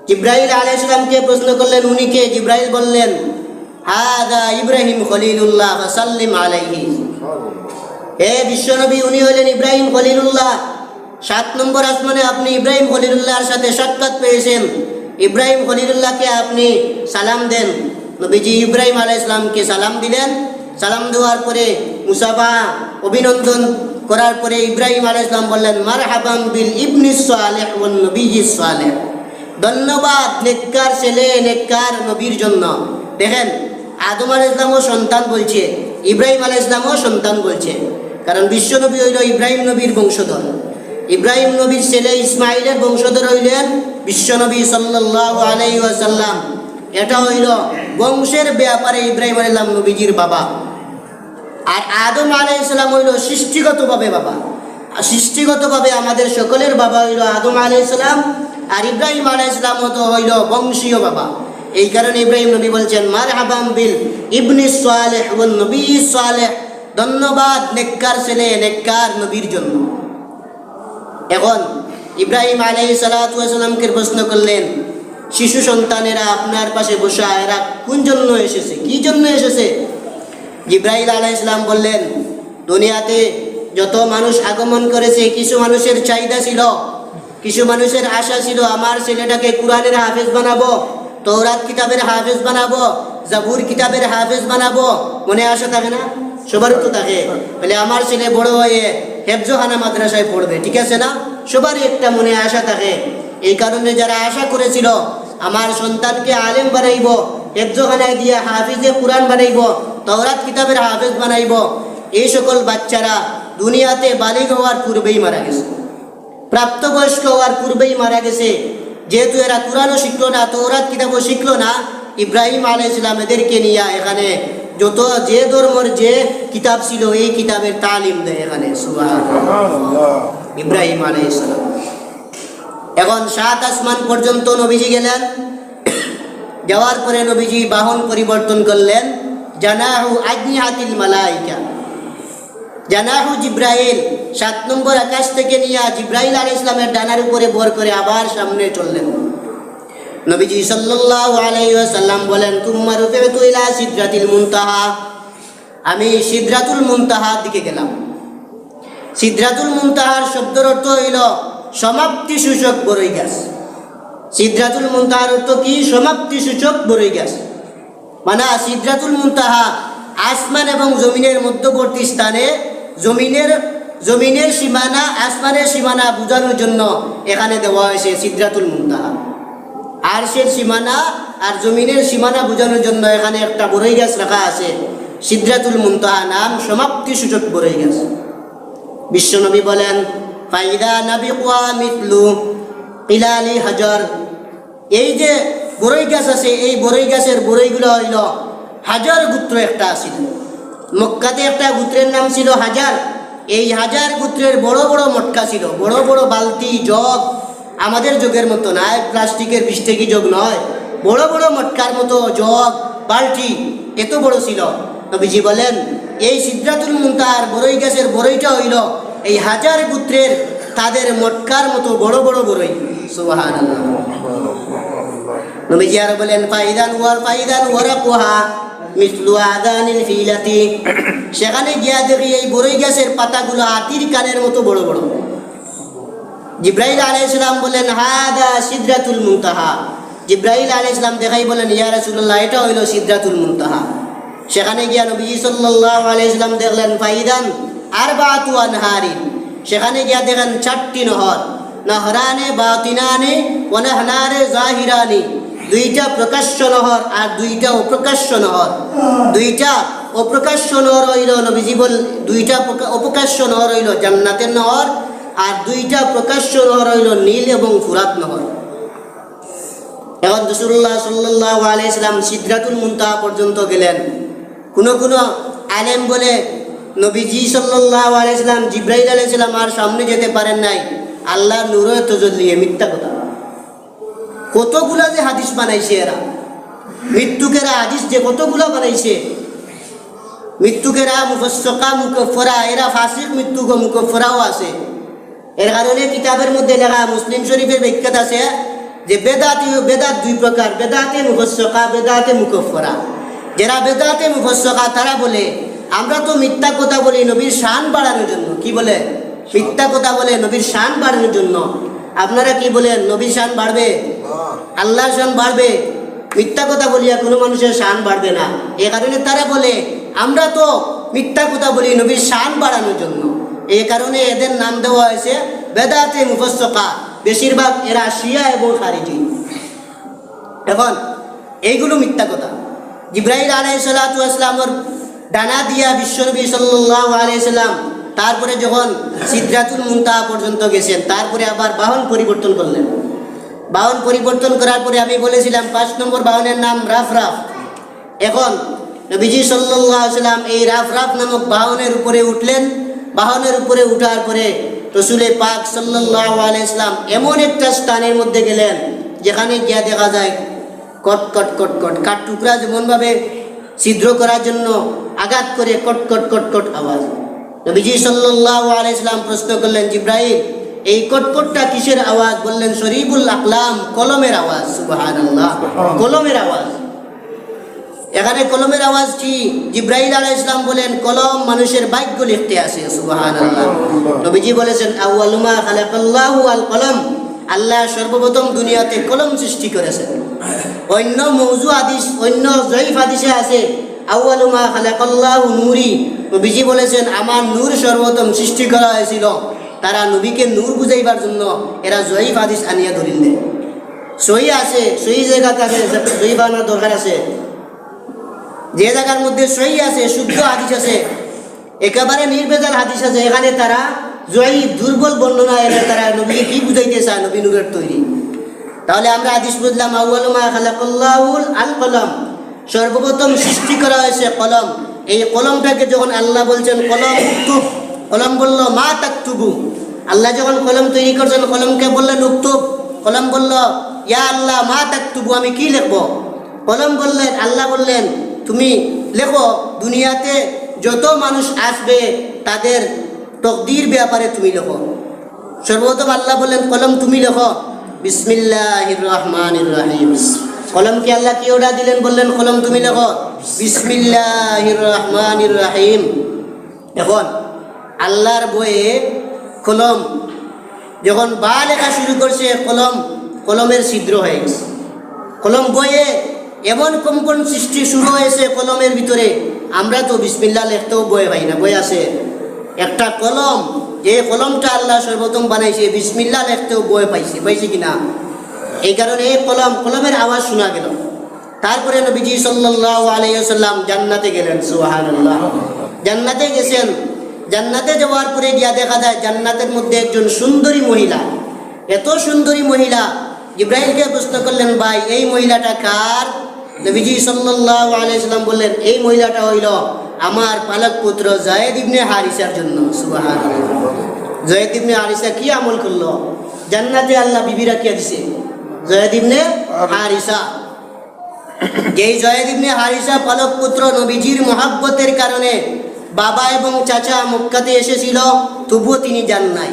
জিব্রাইল আলাইহিস সালামকে প্রশ্ন করলেন উনি কে? জিব্রাইল বললেন হাদা ইব্রাহিম খলিলুল্লাহ ফাসাল্লিম আলাইহি। হে বিশ্বনবী, উনি হলেন ইব্রাহিম খলিলুল্লাহ। 7 নম্বর আসমানে আপনি ইব্রাহিম খলিলুল্লাহর সাথে সাক্ষাৎ পেয়েছেন। ইব্রাহিম খলিলুল্লাহকে আপনি সালাম দেন। নবীজি ইব্রাহিম আলাইহিস সালামকে সালাম দিলেন। সালাম দেওয়ার পরে মুসাফা, অভিনন্দন করার পরে ইব্রাহিম আলাইহিস সালাম বললেন মারহাবাম বিল ইবনি সালেহ ওয়ান নবী সালেহ। ধন্যবাদ নেককার ছেলে, নেককার নবীর জন্য। দেখেন আদম আলাইহিস সালামও সন্তান বলছে, ইব্রাহিম আলাইহিস সালামও সন্তান বলছে, কারণ বিশ্বনবী হইল ইব্রাহিম নবীর বংশধর। ইব্রাহিম নবীর ছেলে ইসমাইলের বংশধর হইলেন বিশ্বনবী সাল্লাল্লাহু আলাইহি ওয়াসাল্লাম। এটা হইল বংশের ব্যাপারে ইব্রাহিম আলাইহিস সালাম নবীজির বাবা। আর আদম আলাইহিস সালাম হইল সৃষ্টিগতভাবে বাবা। আর সৃষ্টিগতভাবে আমাদের সকলের বাবা হইল আদম আলাইহিস সালাম, আর ইব্রাহিম আলাইহিস সালাম তো হইল বংশীয় বাবা। এই কারণে ইব্রাহিম নবী বলছেন মারহাবাম বিল ইবনি সালেহ ওয়ান নবী সালেহ। ধন্যবাদ নেককার ছেলে, নেককার নবীর জন্য। এখন ইব্রাহিম আলাইহিস সালাতু ওয়াস সালামকে প্রশ্ন করলেন, শিশু সন্তানেরা আপনার পাশে বসা, এরা কোন জন্য এসেছে, কি জন্য এসেছে? জিবরাইল আলাইহিস সালাম বললেন, দুনিয়াতে যত মানুষ আগমন করেছে, কিছু মানুষের চাহিদা ছিল, কিছু মানুষের আশা ছিল আমার ছেলেটাকে কোরআনের হাফেজ বানাবো, তৌরাত কিতাবের হাফেজ বানাবো, জাবুর কিতাবের হাফেজ বানাবো। মনে আশা থাকে না? সবারই তো থাকে, বলে আমার ছেলে বড় হয়ে হেফজখানা মাদ্রাসায় পড়বে, ঠিক আছে না? সবারই একটা মনে আশা থাকে। এই কারণে যারা আশা করেছিল আমার সন্তানকে আলেম বানাইব, হেফজখানায় দিয়ে হাফিজে কোরআন বানাইব, তৌরাত কিতাবের হাফেজ বানাইব, এই সকল বাচ্চারা দুনিয়াতে বালিগ হওয়ার পূর্বেই মারা গেছে, প্রাপ্তবয়স্ক হওয়ার পূর্বেই মারা গেছে। যেহেতু এরা কোরআনও শিখলো না, তৌরাত কিতাবও শিখলো না, ইব্রাহিম আলাইহিস সালাম এদেরকে নিয়ে এখানে যত যে ধর্মের যে কিতাব ছিল এই কিতাবের তালিম দেয় এখানে। সুবহানাল্লাহ। ইব্রাহিম আলাইহিস সালাম এখন 7 আসমান পর্যন্ত নবীজি গেলেন। যাওয়ার পরে নবীজি বাহন পরিবর্তন করলেন, জানাহু আজনিহাতিল মালাইকা, জানাহু জিব্রাইল 7 নম্বর আকাশ থেকে নিয়ে জিব্রাইল আলাইহিস সালামের ডানার উপরে ভর করে আবার সামনে চললেন। নবীজি সাল্লাল্লাহু আলাইহি ওয়াসাল্লাম বলেন, তুম্মা রুফি'তু ইলা সিদরাতিল মুনতাহা, আমি সিদরাতুল মুনতাহার দিকে গেলাম। সিদরাতুল মুনতাহার শব্দের অর্থ হইল সমাপ্তি সূচক বড়ই গাছ। সিদরাতুল মুনতাহার অর্থ কি? সমাপ্তি সূচক বড়ই গাছ। মানে সিদরাতুল মুনতাহা আসমান এবং জমিনের মধ্যবর্তী স্থানে, জমিনের সীমানা আসমানের সীমানা বোঝানোর জন্য এখানে দেওয়া হয়েছে সিদরাতুল মুনতাহা। আরশের সীমানা আর জমিনের সীমানা বোঝানোর জন্য এখানে একটা বড়ই গাছ রাখা আছে। সিদরাতুল মুনতাহা নাম সমাপ্তি সূচক বড়ই গাছ। বিশ্বনবী বলেন, ফাইদা নাবিকা মিথলু কিলালি হাজার, এই যে বড়ই গাছ আছে, এই বড়ই গাছের বড়ইগুলো হইল হাজার গোত্র একটা আছিল। মক্কাতে একটা গোত্রের নাম ছিল হাজার। এই হাজার গোত্রের বড় বড় মটকা ছিল, বড় বড় বালতি, জগ, আমাদের জগের মতো নয়, প্লাস্টিকের 20 টাকি জগ নয়, বড় বড় মটকার মতো জগ, বালতি, এত বড় ছিল। নবীজি বলেন, এই সিদরাতুল মুনতাহার বড়ই গাছের বড়ইটা হইল এই হাজার গোত্রের তাদের মটকার মতো বড় বড় বড়ই। সুবহানাল্লাহ। নবীজি আর বলেন, ফাইদান ওয়ারাকুহা মিসলু আদানিল ফিলাতি, সেখানে গিয়া দেখি এই বড়ই গাছের পাতাগুলো হাতির কানের মতো বড় বড়। জিব্রাইল আলাইহিস সালাম বলেন, হাদা সিদরাতুল মুনতাহা। জিব্রাইল আলাইহিস সালাম দেখাই বলেন, ইয়া রাসূলুল্লাহ, এটা হইল সিদরাতুল মুনতাহা। সেখানে গিয়া নবীজি সাল্লাল্লাহু আলাইহি সাল্লাম দেখলেন ফাইদান আরবাতু আনহারিন, সেখানে গিয়া দেখেন 4টি নহর, নহরানে বাতিনানে ওয়া নহরানে জাহিরানি, 2টা প্রকাশ্য নহর আর 2টা অপ্রকাশ্য নহর। 2টা অপ্রকাশ্য নহর হইল নবীজি বল, 2টা অপ্রকাশ্য নহর হইল জান্নাতের নহর, আর 2টা প্রকাশ্য নহর হইল নীল এবং ফুরাত নহর। এখন রাসূলুল্লাহ সাল্লাল্লাহু আলাইহি সাল্লাম সিদরাতুল মুনতাহা পর্যন্ত গেলেন। কোন আলেম বলে নবীজি সাল্লাল্লাহু আলাইহি সাল্লাম জিব্রাইল আলাইহিস সালাম আর সামনে যেতে পারেন নাই, আল্লাহর নূরে তাজাল্লি। মিথ্যা কথা। কতগুলা যে হাদিস বানাইছে এরা, মৃত্যুকেরা হাদিস যে কতগুলা বানাইছে। মৃত্যুকেরা মুফাসসিকা মুকাফফারা, এরা ফাসিক মৃত্যুক মুকাফফারাও আছে। এর কারণে কিতাবের মধ্যে লেখা, মুসলিম শরীফের ব্যাখ্যাত আছে যে বেদাত 2 প্রকার, বেদাতে মুফাসসিকা, বেদাতে মুকাফফারা। যারা বেদাতে মুফাসসিকা তারা বলে আমরা তো মিথ্যা কথা বলি নবীর শান বাড়ানোর জন্য। কি বলে? মিথ্যা কথা বলে নবীর শান বাড়ানোর জন্য। আপনারা কি বলেন? নবীর শান বাড়বে, আল্লাহর শান বাড়বে। মিথ্যা কথা বলিয়া কোনো মানুষের শান বাড়বে না। এই কারণে তারা বলে আমরা তো মিথ্যা কথা বলি নবীর শান বাড়ানোর জন্য। এই কারণে এদের নাম দেওয়া হয়েছে বেদাতে মুফাসসিকা। বেশিরভাগ এরা শিয়া এবং খারিজি। এখন এইগুলো মিথ্যা কথা। জিব্রাইল আলাইহিস সালাতু ওয়াস সালামের ডানা দিয়া বিশ্বনবী সাল্লাল্লাহু আলাইহি সাল্লাম তারপরে যখন সিদরাতুল মুনতাহা পর্যন্ত গেছেন, তারপরে আবার বাহন পরিবর্তন করলেন। বাহন পরিবর্তন করার পরে আমি বলেছিলাম 5 নম্বর বাহনের নাম রাফরাফ। এখন নবীজি সাল্লাল্লাহু আলাইহি সাল্লাম এই রাফরাফ নামক বাহনের উপরে উঠলেন। বাহনের উপরে উঠার পরে রাসূলে পাক সাল্লাল্লাহু আলাইহি সাল্লাম এমন একটা স্থানের মধ্যে গেলেন যেখানে গিয়া দেখা যায় কট কট কট কট কাঠ টুকরা যেমনভাবে ছিদ্র করার জন্য আঘাত করে কট কট কট কট আওয়াজ। নবীজি সাল্লাল্লাহু আলাইহি সাল্লাম প্রশ্ন করলেন, জিব্রাইল এই কটকটটা কিসের আওয়াজ? বললেন শরীফুল আকলাম, কলমের আওয়াজ। সুবহানাল্লাহ, কলমের আওয়াজ। এখানে কলমের আওয়াজ কি? জিব্রাইল আলাইহিস সালাম বলেন কলম মানুষের ভাগ্য লিখতে আসে। সুবহানাল্লাহ। নবীজি বলেছেন আউয়ালু মা খালাকাল্লাহু আল কলম, আল্লাহ সর্বপ্রথম দুনিয়াতে কলম সৃষ্টি করেছেন। অন্য মওযু হাদিস, অন্য জয়ীফ হাদিসে আছে আউয়ালু মা খালাকাল্লাহু নূরি, নবীজি বলেছেন আমার নূর সর্বপ্রথম সৃষ্টি করা হয়েছিল। তারা নবীকে নূর বুঝাইবার জন্য এরা জয়ীফ হাদিস আনিয়া ধরিলেন। সহি আছে, সহি জায়গাতে আছে, জয়ীফ আনার দরকার আছে। যে জায়গার মধ্যে সহি আছে, শুদ্ধ হাদিস আছে, একেবারে নির্ভেজাল হাদিস আছে, এখানে তারা জয়ীফ দুর্বল বর্ণনা এনে তারা নবীকে কি বুঝাইতে চায়? নবী নূরের তৈরি। তাহলে আমরা হাদিস বুঝলাম আউয়ালু মা খালাকাল্লাহুল আল কলম, সর্বপ্রথম সৃষ্টি করা হয়েছে কলম। এই কলমটাকে যখন আল্লাহ বলছেন কলম উক্তুব, কলম বলল মা তাকতুবু। আল্লাহ যখন কলম তৈরি করছেন কলমকে বললেন উক্তুব, কলম বলল ইয়া আল্লাহ মা তাকতুবু, আমি কি লিখবো? কলম বললেন, আল্লাহ বললেন তুমি লেখো, দুনিয়াতে যত মানুষ আসবে তাদের তকদির ব্যাপারে তুমি লেখো। সর্বপ্রথম আল্লাহ বললেন কলম তুমি লেখো, বিসমিল্লাহির রহমানির রহিম। কলমকে আল্লাহ কি অর্ডার দিলেন? বললেন কলম তুমি লেখো বিসমিল্লাহির রহমানির রহিম। এখন আল্লাহর বইয়ে কলম যখন বা লেখা শুরু করছে, কলমের ছিদ্র হয়ে গেছে। কলম বইয়ে এমন কম্পন সৃষ্টি শুরু হয়েছে কলমের ভিতরে। আমরা তো বিসমিল্লাহ লিখতেও বই পাই না, বই আছে একটা কলম, যে কলমটা আল্লাহ সর্বপ্রথম বানাইছে, বিসমিল্লাহ লিখতেও বই পাইছে কিনা? এই কারণে এই কলমের আওয়াজ শোনা গেল। তারপরে নবীজি সাল্লাল্লাহু আলাইহি ওয়াসাল্লাম জান্নাতে গেলেন। সুবহানাল্লাহ, জান্নাতে গেছেন। জান্নাতে যাওয়ার পরে গিয়া দেখা যায় জান্নাতের মধ্যে একজন সুন্দরী মহিলা, এত সুন্দরী মহিলা। জিব্রাইলকে প্রশ্ন করলেন ভাই এই মহিলাটা কার? নবীজি সাল্লাল্লাহু আলাইহি ওয়াসাল্লাম বললেন এই মহিলাটা হইল আমার পালক পুত্র যায়েদ ইবনে হারিসার জন্য। সুবহানাল্লাহ, যায়েদ ইবনে হারিসা কি আমল করলো? জান্নাতে আল্লাহ বিবি রাখিয়া দিছে যায়েদ ইবনে হারিসা। যেই যায়েদ ইবনে হারিসা পালক পুত্র, নবীজির মহব্বতের কারণে বাবা এবং চাচা মক্কাতে এসেছিল, তবুও তিনি যান নাই।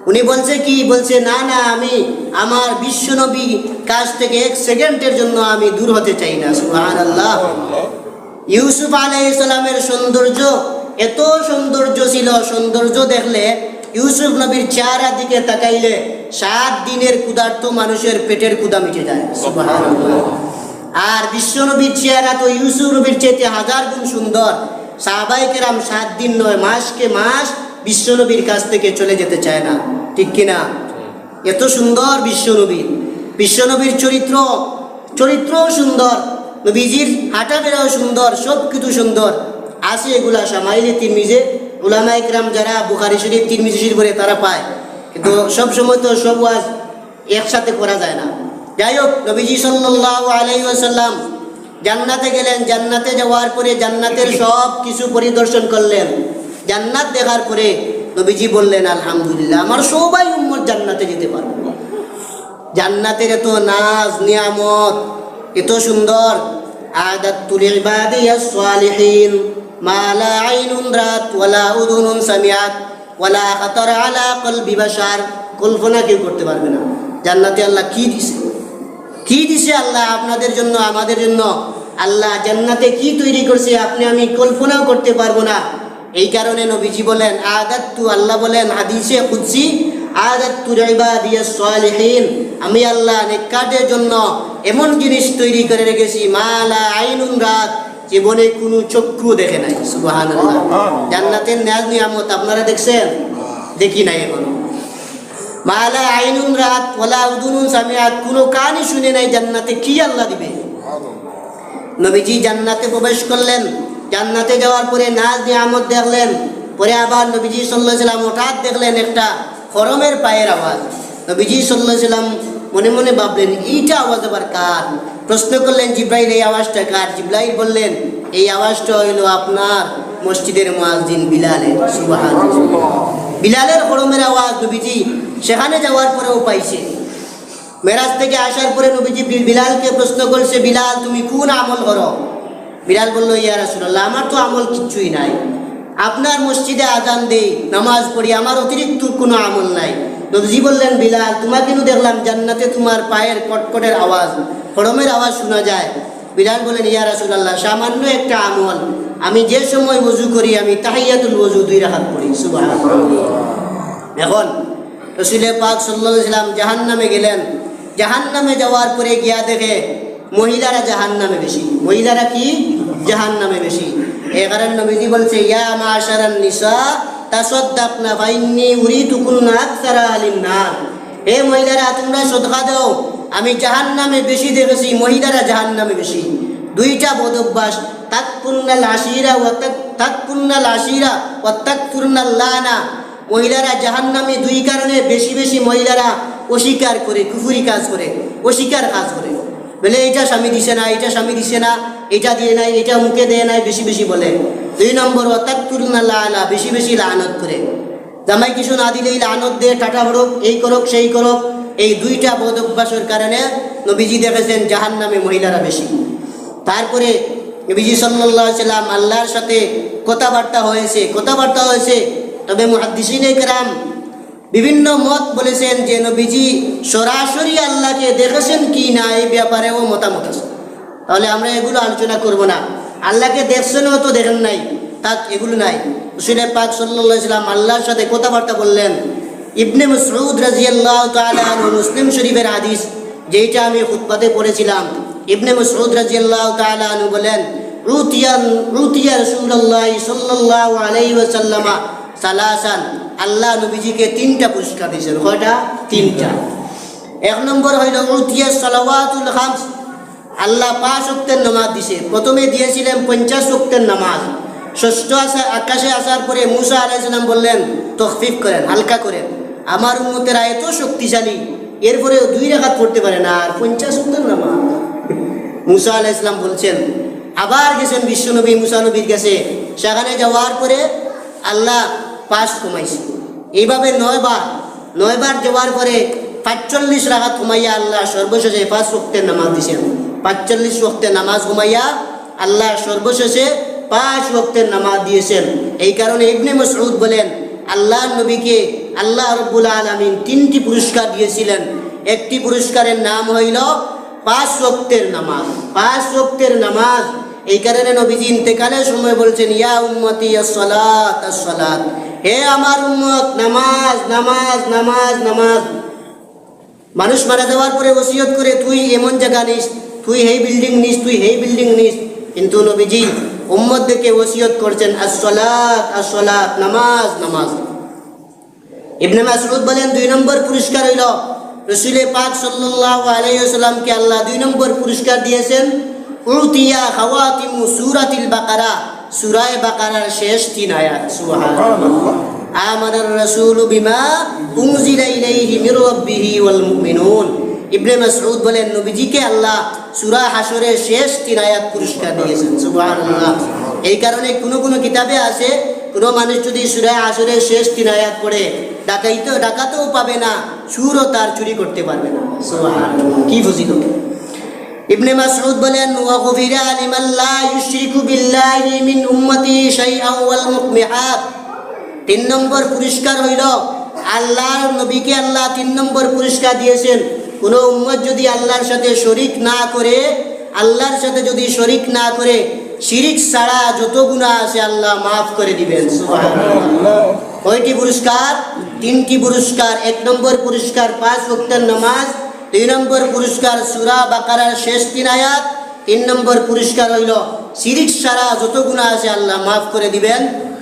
উনি বলছে কি? বলছে না না, আমি আমার বিশ্ব নবী কাছ থেকে এক সেকেন্ডের জন্য আমি দূর হতে চাই না। সুবহানাল্লাহ। ইউসুফ আলাইহিস সালামের সৌন্দর্য এত সৌন্দর্য ছিল, সৌন্দর্য দেখলে ইউসুফ নবীর চেহারার দিকে তাকাইলে 7 দিনের ক্ষুধার্ত মানুষের পেটের ক্ষুধা মিটে যায়। সুবহানাল্লাহ। আর বিশ্ব নবীর চেহারা তো ইউসুফ নবীর চেয়ে 1000 গুণ সুন্দর। সাহাবায়ে কেরাম 7 দিন নয়, মাসকে মাস বিশ্ব নবীর কাছ থেকে চলে যেতে চায় না, ঠিক কিনা? এত সুন্দর বিশ্ব নবীর চরিত্রও সুন্দর, নবীজির হাঁটা বেড়াও সুন্দর, সব কিছু সুন্দর আছে। এগুলা শামাইলে তিরমিজে উলামায়ে কেরাম যারা বুখারী শরীফ তিরমিজি শরীফ পড়ে তারা পায়, কিন্তু সব সময় তো সব ওয়াজ একসাথে করা যায় না। যাই হোক, নবীজি সাল্লাল্লাহু আলাইহি ওয়াসাল্লাম জান্নাতে গেলেন। জান্নাতে যাওয়ার পরে জান্নাতের সব কিছু পরিদর্শন করলেন। জান্নাত দেখার পরে নবীজি বললেন আলহামদুলিল্লাহ, আমার সবাই উম্মত জান্নাতে যেতে পারবে। জান্নাতের এত নাজ নিয়ামত, এত সুন্দর। আদাতু লিবাদিয়াস সালিহিন মা লা আইনুন রাত ওয়ালা উযুনুন সামিআত ওয়ালা খাতারা আলা কলবি বাশার, কল্পনা কেউ করতে পারবে না জান্নাতে আল্লাহ কি দিছে আল্লাহ আপনাদের জন্য, আমাদের জন্য। আল্লাহ জান্নাতে কি তৈরি করছে আপনি আমি কল্পনাও করতে পারবো না। এই কারণে নবীজি বলেন আদাতু, আল্লাহ বলেন হাদিসে কুদসি, আদাতু লিবাদিয়াস সালিহিন, আমি আল্লাহ নেককারদের জন্য এমন জিনিস তৈরি করে রেখেছি মা লা আইনুন রাত, জীবনে কোনো চক্ষু দেখে নাই। সুবহানাল্লাহ। জান্নাতের নাজ নিয়ামত আপনারা দেখছেন? দেখি নাই এখনো। মা লা আইনুন রাত ওয়ালা উযুনুন সামিআত, কোনো কানই শুনে নাই জান্নাতে কি আল্লাহ দিবে। নবীজি জান্নাতে প্রবেশ করলেন। জান্নাতে যাওয়ার পরে নাজ নিয়ামত দেখলেন। পরে আবার নবীজি সাল্লাল্লাহু আলাইহি ওয়াসাল্লাম হঠাৎ দেখলেন একটা খরমের পায়ের আওয়াজ। নবীজি সাল্লাল্লাহু আলাইহি ওয়াসাল্লাম মনে মনে ভাবলেন এইটা আওয়াজ আবার কার? প্রশ্ন করলেন জিব্রাইল এই আওয়াজটা কার? জিব্রাইল বললেন এই আওয়াজটা হইল আপনার মসজিদের মুয়াজ্জিন বিলালের। সুবহানাল্লাহ। বিলালের খরমের আওয়াজ নবীজি সেখানে যাওয়ার পরেও পাইছে। মেরাজ থেকে আসার পরে নবীজি বিলালকে প্রশ্ন করছে, বিলাল তুমি কোন আমল করো? বিলাল বলল ইয়া রাসূলুল্লাহ, আমার তো আমল কিচ্ছুই নাই। আপনার মসজিদে আজান দেই, নামাজ পড়ি, আমার অতিরিক্ত কোনো আমল নাই। নবীজি বললেন, বিলাল তোমাকে দেখলাম জান্নাতে তোমার পায়ের কটকটের আওয়াজ, হড়মের আওয়াজ শোনা যায়। বিলাল বলেন, ইয়া রাসূলুল্লাহ, সামান্য একটা আমল, আমি যে সময় ওযু করি আমি তাহিয়াতুল ওযু 2 রাকাত পড়ি। সুবহানাল্লাহ। এখন রাসূল পাক সাল্লাল্লাহু আলাইহি ওয়াসাল্লাম জাহান্নামে গেলেন। জাহান্নামে যাওয়ার পরে গিয়া দেখে মহিলারা জাহান্নামে বেশি। মহিলারা কি? জাহান্নামে বেশি। এই কারণে নবীজি বলছে, ইয়া মাশারান নিসা তাসাদ্দাকনা ফাইন্নী উরিতুকুন্না আকসারা আলিন নার। হে মহিলারা, তোমরা সদকা দাও, আমি জাহান্নামে বেশি দেখেছি, মহিলারা জাহান্নামে বেশি। 2টা বদ অভ্যাস, তাকফুরনাল আশিরা ওয়া তাকফুরনাল লানা। মহিলারা জাহান্নামে 2 কারণে বেশি বেশি মহিলারা অস্বীকার করে, কুফরি কাজ করে, অস্বীকার কাজ করে। বলে এটা স্বামী দিছে না, এটা স্বামী দিছে না, এটা দিয়ে নাই, এটা মুখে দেয় নাই, বেশি বেশি বলে। 2 নম্বর ওয়াতাকতুরুনা লাআনা, বেশি বেশি লানত করে। জামাই কিছু না দিলেই লানত দিয়ে টাটা হরক, এই করক সেই করক। এই 2টা বদ অভ্যাসের কারণে নবীজি দেখেছেন জাহান্নামে মহিলারা বেশি। তারপরে নবীজি সাল্লাল্লাহু আলাইহি ওয়াসাল্লাম আল্লাহর সাথে কথাবার্তা হয়েছে। তবে মুহাদ্দিসিনে কেরাম বিভিন্ন মত বলেছেন যে নবীজি সরাসরি আল্লাহকে দেখেছেন কি না এই ব্যাপারেও মতামত আছে। তাহলে আমরা এগুলো আলোচনা করব না। আল্লাহকে দেখছেনও তো দেখেন নাই, তাক এগুলো নাই। রাসূল পাক সাল্লাল্লাহু আলাইহি ওয়াসাল্লাম আল্লাহর সাথে কথাবার্তা বললেন। ইবনে মাসউদ রাদিয়াল্লাহু তাআলা আনহু, মুসলিম শরীফের হাদিস, যেটা আমি খুতবাতে পড়েছিলাম। ইবনে মাসউদ রাদিয়াল্লাহু তাআলা আনহু বলেন, রুতিয়া রাসূলুল্লাহ সাল্লাল্লাহু আলাইহি ওয়াসাল্লাম সালাসান। আল্লাহ নবীজিকে 3টা পুরস্কার দিয়েছেন। কয়টা? 3টা। 1 নম্বর হইল উতিয়া সালাওয়াতুল খামস। আল্লাহ 5 ওয়াক্তের নামাজ দিয়েছে। প্রথমে দিয়েছিলেন 50 ওয়াক্তের নামাজ। ষষ্ঠ আকাশে আসার পরে মুসা আলাইহিস সালাম বললেন, তখফিফ করেন, হালকা করেন, আমার উম্মতেরা এত শক্তিশালী, এরপরেও 2 রাকাত পড়তে পারে না, আর 50 ওয়াক্তের নামাজ। মুসা আলাইহিস সালাম বলছেন, আবার গেছেন বিশ্বনবী মুসা নবীর কাছে। সেখানে যাওয়ার পরে আল্লাহ 5 কমাইছে। এইভাবে 9 বার যাওয়ার পরে 45 রাকাত কমাইয়া আল্লাহ সর্বশেষে 5 ওয়াক্তের নামাজ দিয়েছেন। 45 ওয়াক্তের নামাজ কমাইয়া আল্লাহ সর্বশেষে 5 ওয়াক্তের নামাজ দিয়েছেন। এই কারণে ইবনে মাসউদ বলেন, আল্লাহর নবীকে আল্লাহ রাব্বুল আলামিন 3টি পুরস্কার দিয়েছিলেন। একটি পুরস্কারের নাম হইল 5 ওয়াক্তের নামাজ। 5 ওয়াক্তের নামাজ। এই কারণে নবীজি ইন্তেকালের সময় বলছেন, ইয়া উম্মতি আস-সালাত আস-সালাত, হে আমার উম্মত, নামাজ নামাজ নামাজ নামাজ। মানুষ মারা যাওয়ার পরে ওসিয়ত করে, তুই এমন জায়গা নিস, তুই এই বিল্ডিং নিস, তুই এই বিল্ডিং নিস। কিন্তু নবীজি উম্মতদেরকে ওসিয়ত করছেন, আস-সালাত আস-সালাত, নামাজ নামাজ। ইবনে মাসউদ বলেন, 2 নম্বর পুরস্কার হইল রাসূল পাক সাল্লাল্লাহু আলাইহি ওয়াসাল্লামকে আল্লাহ 2 নম্বর পুরস্কার দিয়েছেন, উতিয়া খাওয়াতিমু সূরাতিল বাকারা, সূরা বাকারার শেষ 3 আয়াত। সুবহানাল্লাহ। আমানার রাসূলু বিমা উনজিলা ইলাইহি মির রাব্বিহি ওয়াল মুমিনুন। ইবনে মাসউদ বলেন, নবীজিকে আল্লাহ সূরা হাশরের শেষ 3 আয়াত পুরস্কার দিয়েছেন। সুবহানাল্লাহ। এই কারণে কোন কিতাবে আছে, কোন মানুষ যদি সূরা হাশরের শেষ 3 আয়াত পড়ে ডাকাতেও পাবে না, চুরও তার চুরি করতে পারবে না। সুবহানাল্লাহ, কি ফজিলত। ইবনে মাসউদ বলেন, ওয়া গফিরা লিমান লা ইউশরিকু বিল্লাহি মিন উম্মতি শাইআন ওয়াল মুকমিহাত। 3 নম্বর পুরস্কার হইল, আল্লাহর নবীকে আল্লাহ 3 নম্বর পুরস্কার দিয়েছেন, কোন উম্মত যদি আল্লাহর সাথে শরীক না করে, আল্লাহর সাথে যদি শরীক না করে, শিরিক ছাড়া যত গুনাহ আছে আল্লাহ মাফ করে দিবেন। সুবহানাল্লাহ। কয়টি পুরস্কার? 3টি পুরস্কার। 1 নম্বর পুরস্কার 5 ওয়াক্তের নামাজ। 2 নম্বর পুরস্কার সূরা বাকারার শেষ 3 আয়াত। 3 নম্বর পুরস্কার হইল শিরিক ছাড়া যত গুনাহ আছে আল্লাহ মাফ করে দিবেন।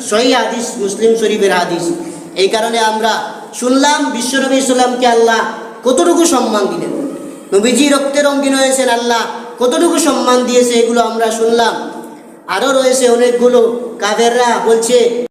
সহিহ হাদিস, মুসলিম শরীফের হাদিস। এই কারণে আমরা শুনলাম বিশ্বনবী সাল্লামকে আল্লাহ কতটুকু সম্মান দিলেন, নবীজি রক্তে রঙিন হয়েছেন, আল্লাহ কতটুকু সম্মান দিয়েছে, এগুলো আমরা শুনলাম। আরও রয়েছে অনেকগুলো। কাফেররা বলছে